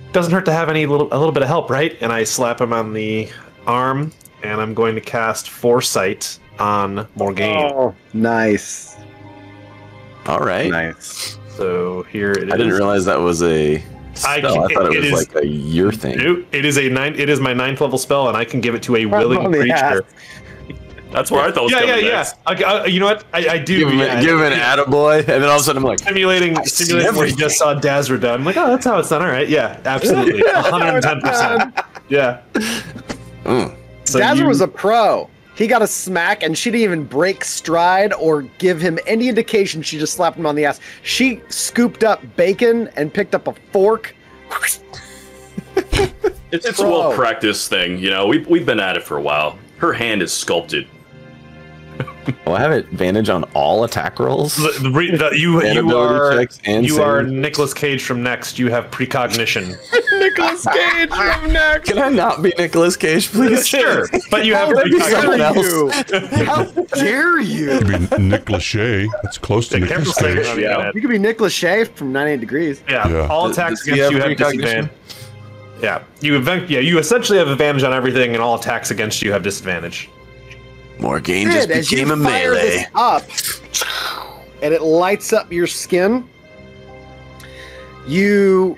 I: it doesn't hurt to have a little bit of help, right? And I slap him on the arm, and I'm going to cast Foresight on Morgaine.
F: Oh, nice.
H: All right.
F: Nice.
I: So here it is.
H: I didn't realize that was a spell. I thought it was like a year thing.
I: It is It is my 9th level spell, and I can give it to a willing creature.
G: That's where I thought it was coming next.
I: You know what? I do.
H: Give him an attaboy, and then all of a sudden I'm like,
I: simulating where he just saw Dazra done. I'm like, oh, that's how it's done. All right, yeah, absolutely, 110%. Yeah. So
F: Dazra was a pro. He got a smack, and she didn't even break stride or give him any indication. She just slapped him on the ass. She scooped up bacon and picked up a fork.
G: It's a well-practiced thing, you know. We've been at it for a while. Her hand is sculpted.
H: Well, I have advantage on all attack rolls.
I: You are Nicolas Cage from Next. You have precognition.
F: Nicolas Cage from Next.
H: Can I not be Nicolas Cage, please?
I: Sure, but you have
H: precognition.
F: How dare you?
E: You could be Nick Lachey. That's close to Nicolas Cage.
G: Yeah.
F: You could be Nick Lachey from 98 Degrees.
E: Yeah.
I: All attacks
H: Does he
I: against you
H: have
I: have
H: precognition?
I: disadvantage. You essentially have advantage on everything, and all attacks against you have disadvantage.
H: Morgaine just
F: As you
H: became a
F: fire
H: melee.
F: this up, and it lights up your skin. You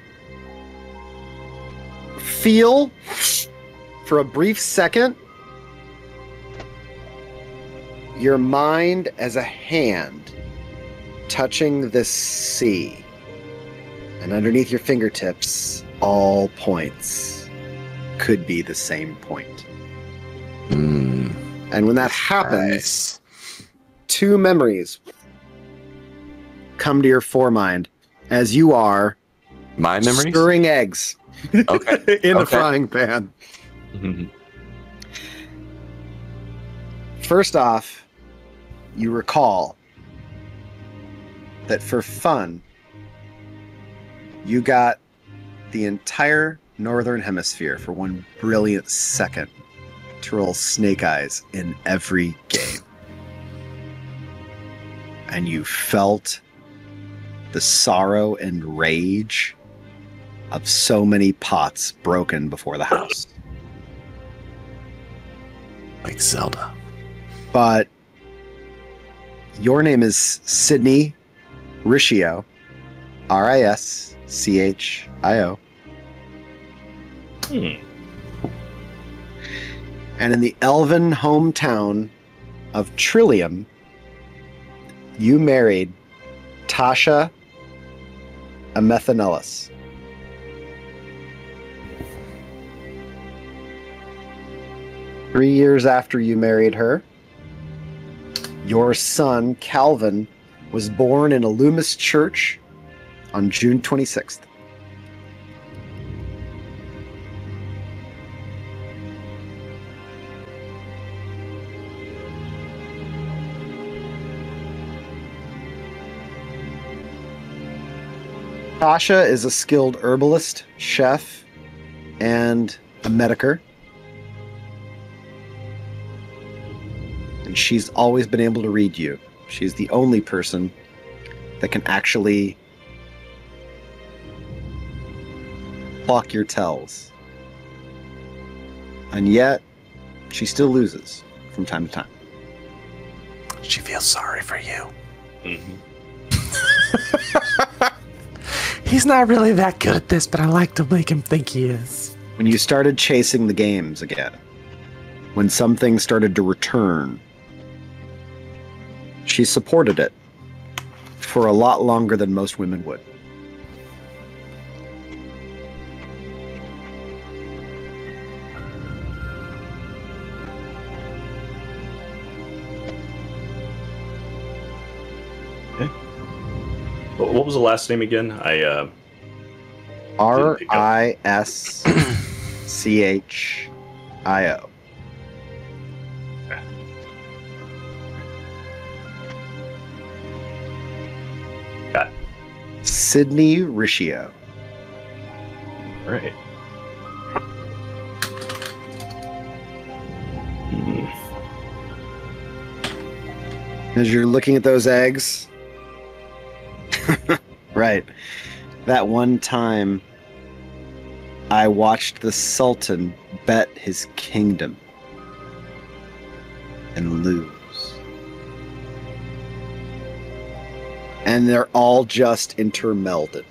F: feel, for a brief second, your mind as a hand touching the sea. And underneath your fingertips, all points could be the same point. And when that happens, two memories come to your foremind as you are
H: My memories?
F: stirring eggs
H: Okay.
F: in the frying pan. First off, you recall that for fun, You got the entire Northern Hemisphere for one brilliant second to roll Snake Eyes in every game. And you felt the sorrow and rage of so many pots broken before the house.
H: Like Zelda.
F: But your name is Sydney Riccio, Rischio. And in the elven hometown of Trillium, you married Tasha Amethanellis. Three years after you married her, your son, Calvin, was born in a Loomis church on June 26th. Tasha is a skilled herbalist, chef, and a medicker. And she's always been able to read you. She's the only person that can actually pluck your tells. And yet, she still loses from time to time.
H: She feels sorry for you.
D: He's not really that good at this, but I like to make him think he is.
F: When you started chasing the games again, when some things started to return, she supported it for a lot longer than most women would.
G: What was the last name again? I
F: Rischio.
G: Got it.
F: Sydney Riccio.
G: All right.
F: As you're looking at those eggs, right. That one time I watched the Sultan bet his kingdom and lose. And they're all just intermelded.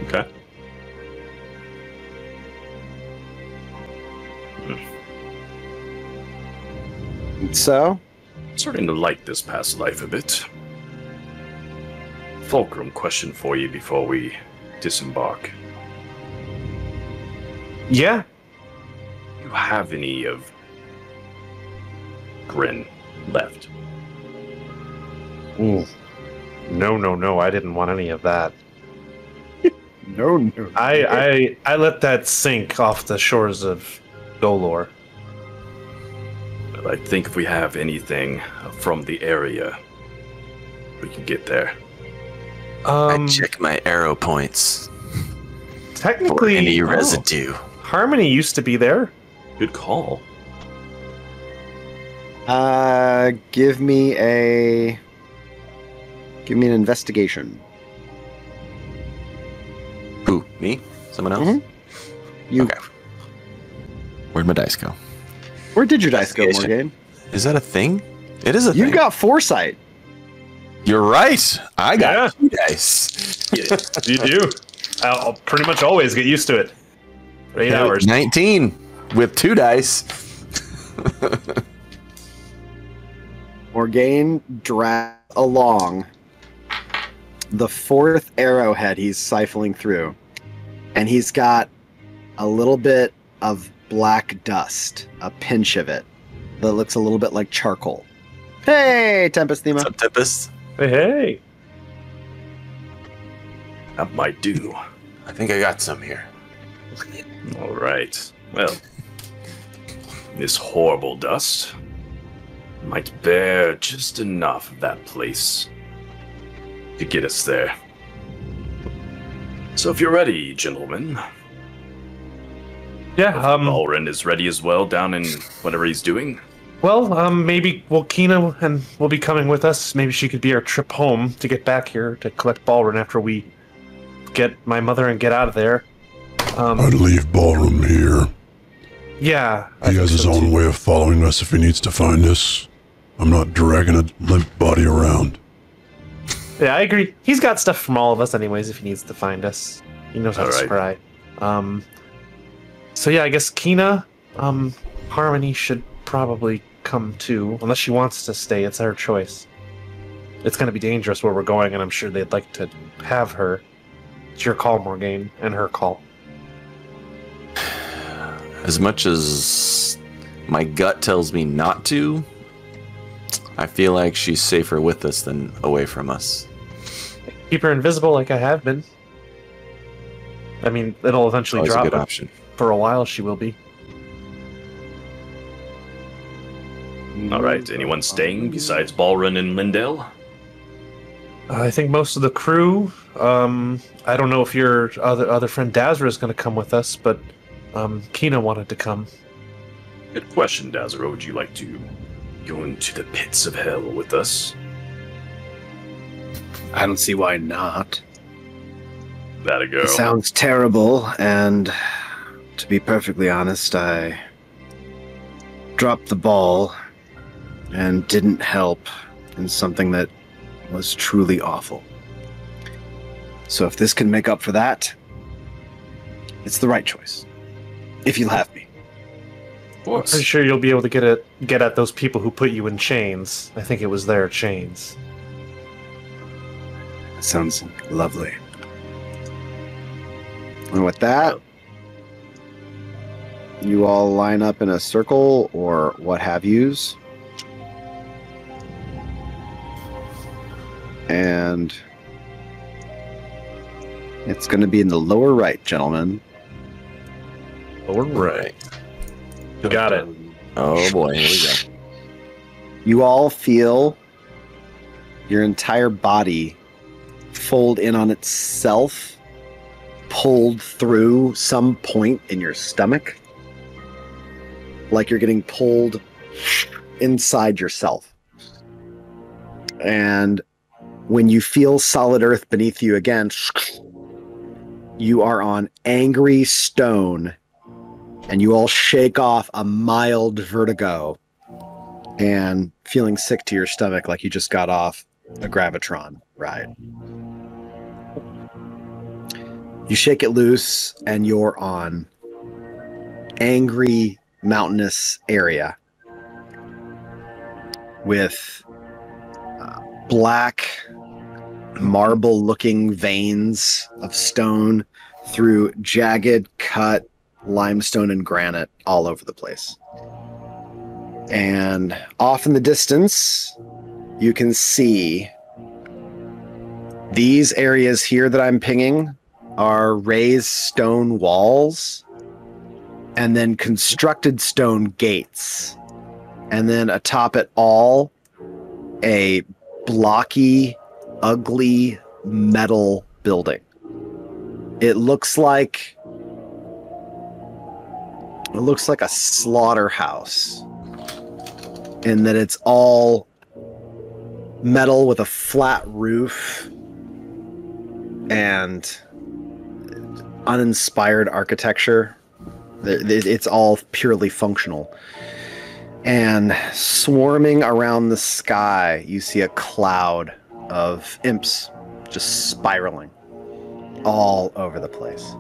G: Okay.
F: So?
G: Starting to like this past life a bit. Fulcrum question for you before we disembark.
I: Yeah.
G: Do you have any of Grin left?
I: Ooh. No. I didn't want any of that.
F: No.
I: I let that sink off the shores of Dolor.
G: Well, I think if we have anything from the area, we can get there.
H: I check my arrow points.
I: Technically,
H: for any residue.
I: Harmony used to be there.
G: Good call.
F: Give me an investigation.
H: Who? Me? Someone else?
F: Mm-hmm. You.
H: Okay. Where'd my dice go?
F: Where did your dice go, Morgan?
H: Is that a thing? It is a thing.
F: You've got foresight.
H: You're right. I got 2 dice.
G: Yeah,
I: You do. I'll pretty much always get used to it. For 8 hours.
H: 19 with 2 dice.
F: Morgaine drags along the 4th arrowhead he's siphoning through, and he's got a little bit of black dust, a pinch of it, that looks a little bit like charcoal. Hey, Tempest Thema.
H: What's up, Tempest?
I: Hey.
G: that might do.
H: I think I got some here.
G: All right. Well, this horrible dust might bear just enough of that place. to get us there. So if you're ready, gentlemen.
I: Yeah,
G: Balrin is ready as well, down in whatever he's doing.
I: Well, maybe Kina and will be coming with us. Maybe she could be our trip home to get back here to collect Balrin after we get my mother and get out of there.
E: I'd leave Ballroom here.
I: Yeah.
E: He has his own way of following us if he needs to find us. I'm not dragging a limp body around.
I: Yeah, I agree. He's got stuff from all of us anyways if he needs to find us. He knows how to spry. So yeah, I guess Kina, Harmony should probably come too. Unless she wants to stay, it's her choice. It's going to be dangerous where we're going, and I'm sure they'd like to have her. It's your call, Morgaine, and her call.
H: As much as my gut tells me not to, I feel like she's safer with us than away from us.
I: Keep her invisible like I have been. I mean, it'll eventually
H: Always
I: drop.
H: a good option.
I: For a while, she will be.
G: All right. Anyone staying besides Balrin and Lindell?
I: I think most of the crew. I don't know if your other friend Dazra is going to come with us, but Kina wanted to come.
G: Good question, Dazra. Would you like to go into the pits of hell with us?
K: I don't see why not.
G: That'll go.
K: It sounds terrible, and to be perfectly honest, I dropped the ball and didn't help in something that was truly awful. So if this can make up for that, it's the right choice. If you'll have me.
G: Of course.
I: Pretty sure you'll be able to get at those people who put you in chains. I think it was their chains.
K: Sounds lovely.
F: And with that, you all line up in a circle or what have yous. And it's going to be in the lower right, gentlemen.
I: Lower right. Got it.
H: Oh boy, here we go.
F: You all feel your entire body fold in on itself, pulled through some point in your stomach, like you're getting pulled inside yourself. And when you feel solid earth beneath you again, you are on angry stone, and you all shake off a mild vertigo and feeling sick to your stomach like you just got off a Gravitron ride. You shake it loose, and you're on angry mountainous area with black marble-looking veins of stone through jagged cut limestone and granite all over the place. And off in the distance, you can see these areas here that I'm pinging are raised stone walls and then constructed stone gates. And then atop it all, a blocky, ugly metal building. It looks like a slaughterhouse in that it's all metal with a flat roof and uninspired architecture. It's all purely functional. And swarming around the sky, you see a cloud of imps just spiraling all over the place.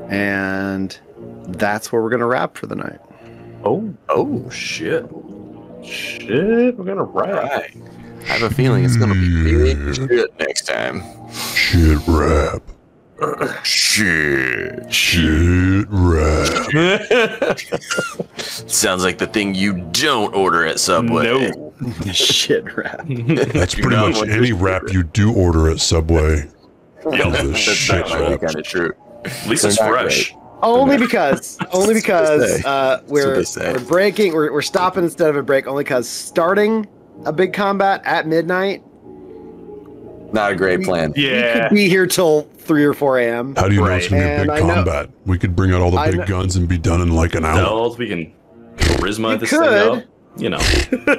F: And that's where we're going to wrap for the night.
G: Oh, shit.
I: Shit, we're going to wrap.
H: Right. I have a feeling it's going to be big shit next time.
E: Shit rap.
H: Shit
E: rap.
H: Sounds like the thing you don't order at Subway.
I: No.
F: Shit rap.
E: That's pretty much any rap you do order at Subway.
G: Yeah,
E: Is a
H: That's
E: shit
H: actually
E: rap.
H: kind of true.
G: At least it's
H: They're not
G: fresh.
F: Only because we're
H: say.
F: breaking, we're stopping instead of a break, only because starting a big combat at midnight
H: Not a great plan.
F: We could be here till 3 or 4 a.m.
E: How do you know it's going to be a
F: And
E: big
F: I know-
E: combat? We could bring out all the
F: I
E: big
F: know-
E: guns and be done in like an hour.
G: No, we can charisma this
F: could.
G: thing up. You know.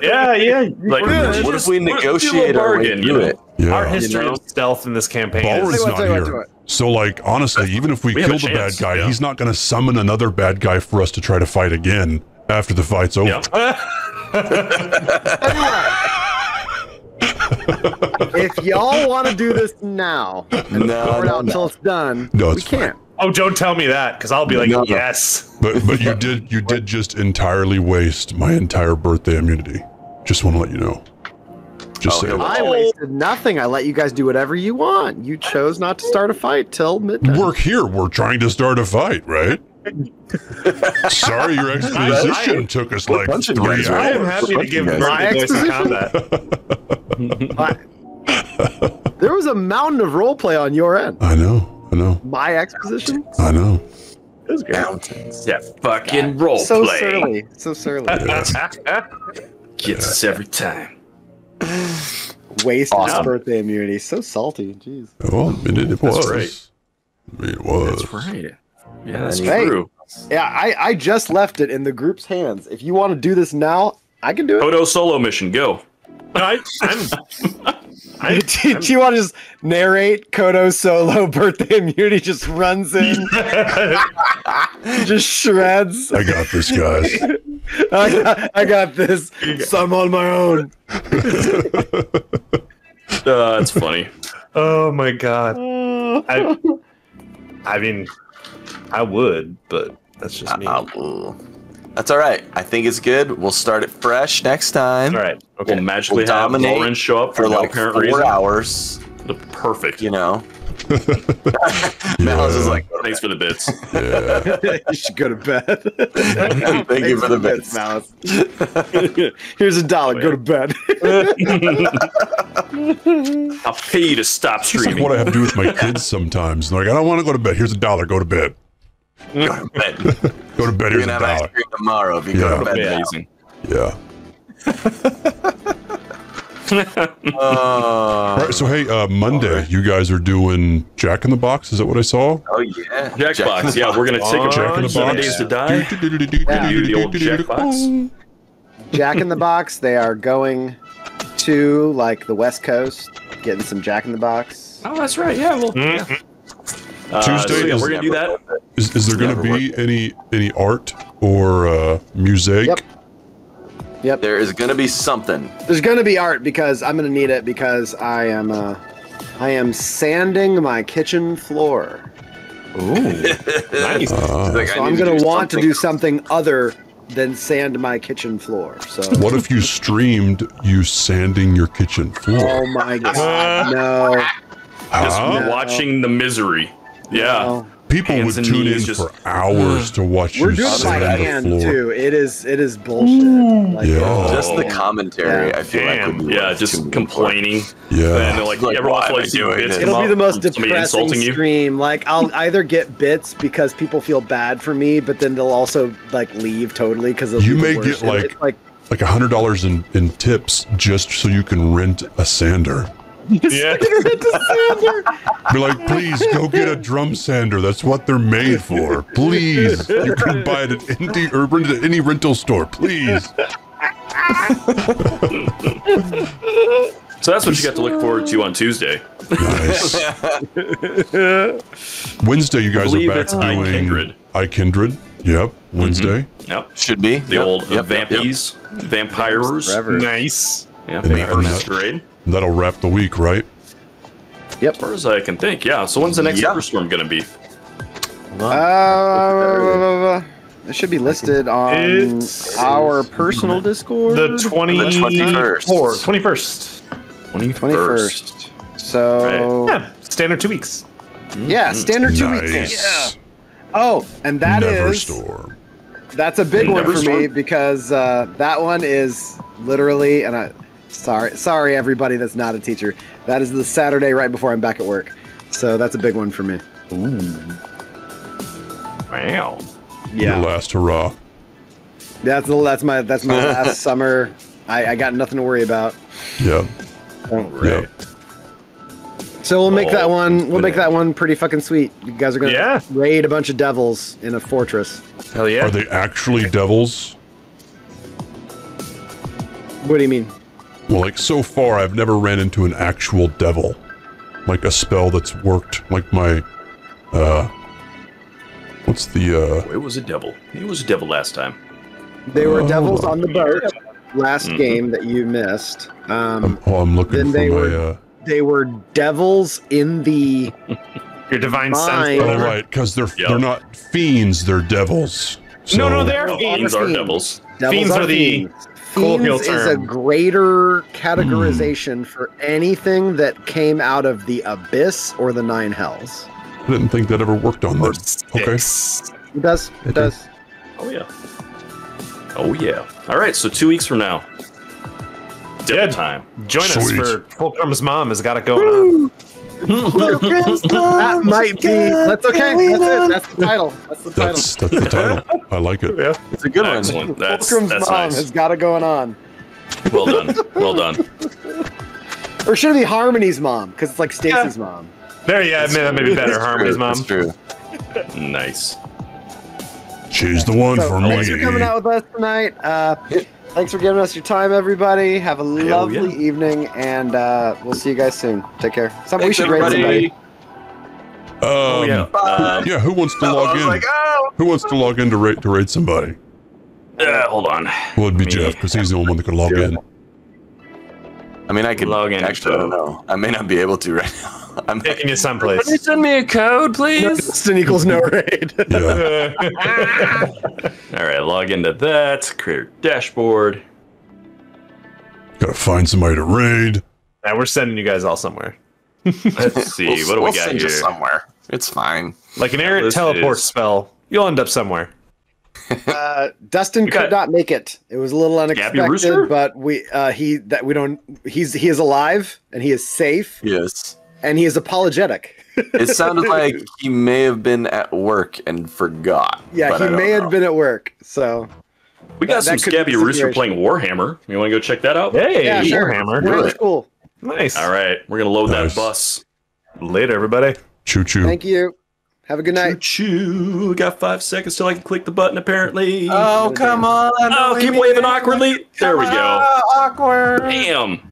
I: Yeah.
G: Like,
H: What if we
G: do a
H: negotiate our way
G: bargain, you
H: through
G: know?
H: it?
E: Yeah.
I: Our history of stealth in this campaign
E: Balrog's
I: is
E: not
F: Tell you
E: here.
F: what.
E: So, like, honestly, even if we
G: We have
E: kill
G: a
E: the bad
G: chance,
E: guy,
G: yeah.
E: he's not going to summon another bad guy for us to try to fight again after the fight's over.
G: Yeah.
F: If y'all want to do this now, and pour it out until it's done,
E: No,
F: we
E: it's fine.
F: can't.
I: Oh, don't tell me that, because I'll be like,
H: No.
I: yes.
E: But you did just entirely waste my entire birthday immunity. Just want to let you know. Just saying.
F: I wasted nothing. I let you guys do whatever you want. You chose not to start a fight till midnight.
E: We're here. We're trying to start a fight, right? Sorry, your exposition took us like
H: bunch of
E: 3
H: guys,
I: I
H: right?
I: am
E: hours.
I: happy to give
H: My
I: birthday boys some
F: exposition?
I: combat.
F: There was a mountain of roleplay on your end.
E: I know.
F: My exposition?
E: I know.
F: It was great.
H: Mountains.
G: Yeah, fucking role
F: So
G: play.
F: surly. So surly.
G: Gets us every time.
F: Wasted his
H: Awesome.
F: birthday immunity. So salty. Jeez.
E: Well, it was.
G: That's right.
E: It was.
G: That's right. Yeah, that's
F: Hey.
G: true.
F: Yeah, I just left it in the group's hands. If you want to do this now, I can do it.
G: Kodo solo mission, go.
I: No,
F: Do you want to just narrate Kodo solo birthday immunity? Just runs in, just shreds.
E: I got this, guys.
F: I got this. So I'm on my own.
G: That's funny.
I: Oh my god. I mean, I would, but that's just me.
H: That's all right. I think it's good. We'll start it fresh next time.
I: All right. Okay.
G: We'll magically
H: We'll
G: have
H: dominate
G: Lauren show up for
H: For
G: no
H: like
G: apparent
H: 4
G: reason.
H: hours.
G: Perfect.
H: You know. Malice is like,
G: Thanks for the bits.
E: Yeah.
F: You should go to bed.
H: Thank you for the bits.
F: Malice. Here's $1. Go to bed.
G: I'll pay you to stop
E: It's like
G: streaming.
E: what I have to do with my kids sometimes. They're like, I don't want to go to bed. Here's $1. Go to bed.
H: Go to bed.
E: Go to bed.
H: You're
E: Here's
H: gonna have ice
E: $1.
H: cream tomorrow if you go to bed. now.
G: Amazing.
E: Yeah. All right. So hey, Monday, you guys are doing Jack in the Box. Is that what I saw?
H: Oh yeah.
G: Jackbox. Yeah, we're gonna take a
E: Jack in the
G: 7
E: Box.
G: days to die. Do the old Jackbox.
F: Jack in the Box. They are going to like the West Coast, getting some Jack in the Box.
G: Oh, that's right. Yeah. Well. Yeah.
E: Tuesday
G: So, yeah,
E: is-
G: we're gonna do that.
E: Is there going to be any art or music?
F: Yep.
H: There is gonna be something.
F: There's going to be art because I'm going to need it because I am sanding my kitchen floor.
I: Nice.
H: Like,
F: So I'm going to want to do something other than sand my kitchen floor. So
E: What if you streamed you sanding your kitchen floor?
F: oh my god, no.
G: Just
E: Huh?
G: watching the misery. Yeah.
F: No.
E: People
G: Hands
E: would
G: and
E: tune in
G: knees just-
E: for hours to watch
F: We're
E: you
F: doing it by
E: sand the
F: hand
E: floor.
F: too. It is bullshit. Like,
E: Yeah.
H: Just the commentary.
F: Yeah.
H: I feel like would be
G: Yeah,
H: worth
G: just
H: tuning in
G: complaining.
E: Yeah.
G: And like,
H: Like,
G: everyone
H: why am I
G: wants to
H: doing
G: bits
H: this?
G: come
F: It'll be
G: up
F: the most
G: from somebody
F: depressing
G: insulting you.
F: stream. Like I'll either get bits because people feel bad for me, but then they'll also like leave totally because
E: You may get, like $100 in tips just so you can rent a sander.
I: Yeah.
E: Be like, please go get a drum sander. That's what they're made for. Please, you can buy it at any rental store. Please.
G: So that's what you got to look forward to on Tuesday.
E: Nice. Wednesday, you guys are
G: believe
E: back
G: it's I
E: doing
G: Kindred.
E: I Kindred. Yep, Wednesday.
G: Yep.
H: Should be
G: The old vampies, vampires.
F: Forever.
I: Nice.
G: Yeah,
E: And
G: Vampire
E: that-
G: Masquerade.
E: That'll wrap the week, right?
G: As far as I can think, yeah. So when's the next
H: Yeah.
G: Everstorm gonna be?
F: It should be listed on
I: It's-
F: our personal Discord.
I: The
H: 21st.
I: 21st.
F: 21st. So
I: Yeah, standard 2 weeks.
F: yeah, standard 2 weeks.
E: Nice.
F: Oh, and that is
E: Neverstorm.
F: that's a big one for me
G: Neverstorm?
F: because that one is literally sorry everybody that's not a teacher. That is the Saturday right before I'm back at work. So that's a big one for me.
G: Wow.
E: Your last hurrah.
F: That's my last summer. I got nothing to worry about.
E: Yep.
G: Right.
E: Yep.
F: So we'll make that one. We'll make
G: banana.
F: that one pretty fucking sweet. You guys are gonna raid a bunch of devils in a fortress.
I: Hell yeah!
E: Are they actually devils?
F: What do you mean?
E: Well, like so far, I've never ran into an actual devil, like a spell that's worked. Like my, what's the?
G: It was a devil. It was a devil last time.
F: They were devils on the boat last game that you missed.
E: I'm looking
F: then
E: for
F: they were devils in the
I: your divine
F: mind.
I: sense.
E: Oh, right, because they're not fiends; they're devils. So,
I: No, they're
G: Fiends are devils.
I: Fiends are the colloquial
F: Fiends is a
I: term.
F: greater categorization for anything that came out of the abyss or the nine hells.
E: I didn't think that ever worked on them. Okay.
F: It does. It does.
G: Oh yeah. Oh yeah. All right. So 2 weeks from now. Devil time.
I: Join us
E: Sweet.
I: for Fulcrum's mom has got it going on.
F: That might be. That's okay. That's it. That's the title. That's the title.
E: That's the title. I like it.
I: Yeah.
H: It's a good one.
G: Excellent. That's
F: Fulcrum's mom
G: nice.
F: has got it going on.
G: Well done. Well done.
F: Or should it be Harmony's mom? Because it's like Stacy's mom.
I: There, yeah, that may be better. Harmony's mom.
H: That's true.
G: Nice.
E: She's the one for me.
F: Thanks for coming out with us tonight. Thanks for giving us your time, everybody. Have a lovely evening, and we'll see you guys soon. Take care. We should rate somebody.
E: Yeah, who wants to log in? Who wants to log in to rate somebody?
G: Hold on.
E: Well, it'd be Jeff, because he's the only one that can log in.
H: I mean, I could
G: log in.
H: actually. I don't know. I may not be able to right now. I'm
I: taking you someplace.
H: Can you send me a code, please?
F: Instant equals no raid.
E: Yeah.
G: All right. Log into that. Create a dashboard.
E: Gotta find somebody to raid.
I: Now we're sending you guys all somewhere.
G: Let's see. What do we got
H: send you
G: here?
H: somewhere. It's fine.
I: Like an errant
G: This
I: teleport
G: is-
I: spell, you'll end up somewhere.
F: Dustin
G: got-
F: could not make it. It was a little unexpected,
G: Rooster?
F: but he is alive and he is safe
H: Yes.
F: and he is apologetic.
H: It sounded like he may have been at work and forgot.
F: Yeah,
H: but
F: he
H: I don't
F: may
H: know.
F: have been at work. So
G: We got some
F: that could be
G: Scabby
F: the
G: Rooster
F: situation.
G: playing Warhammer. You want to go check that out?
I: Hey,
F: yeah, sure.
I: Warhammer.
F: Warhammer's cool.
I: Nice.
G: All right. We're gonna load
E: Nice.
G: that bus.
I: Later, everybody.
E: Choo choo.
F: Thank you. Have a good night.
G: Choo. Got 5 seconds till I can click the button. Apparently.
H: Oh, come on.
G: Oh, keep waving awkwardly. There we go.
H: Awkward.
G: Bam.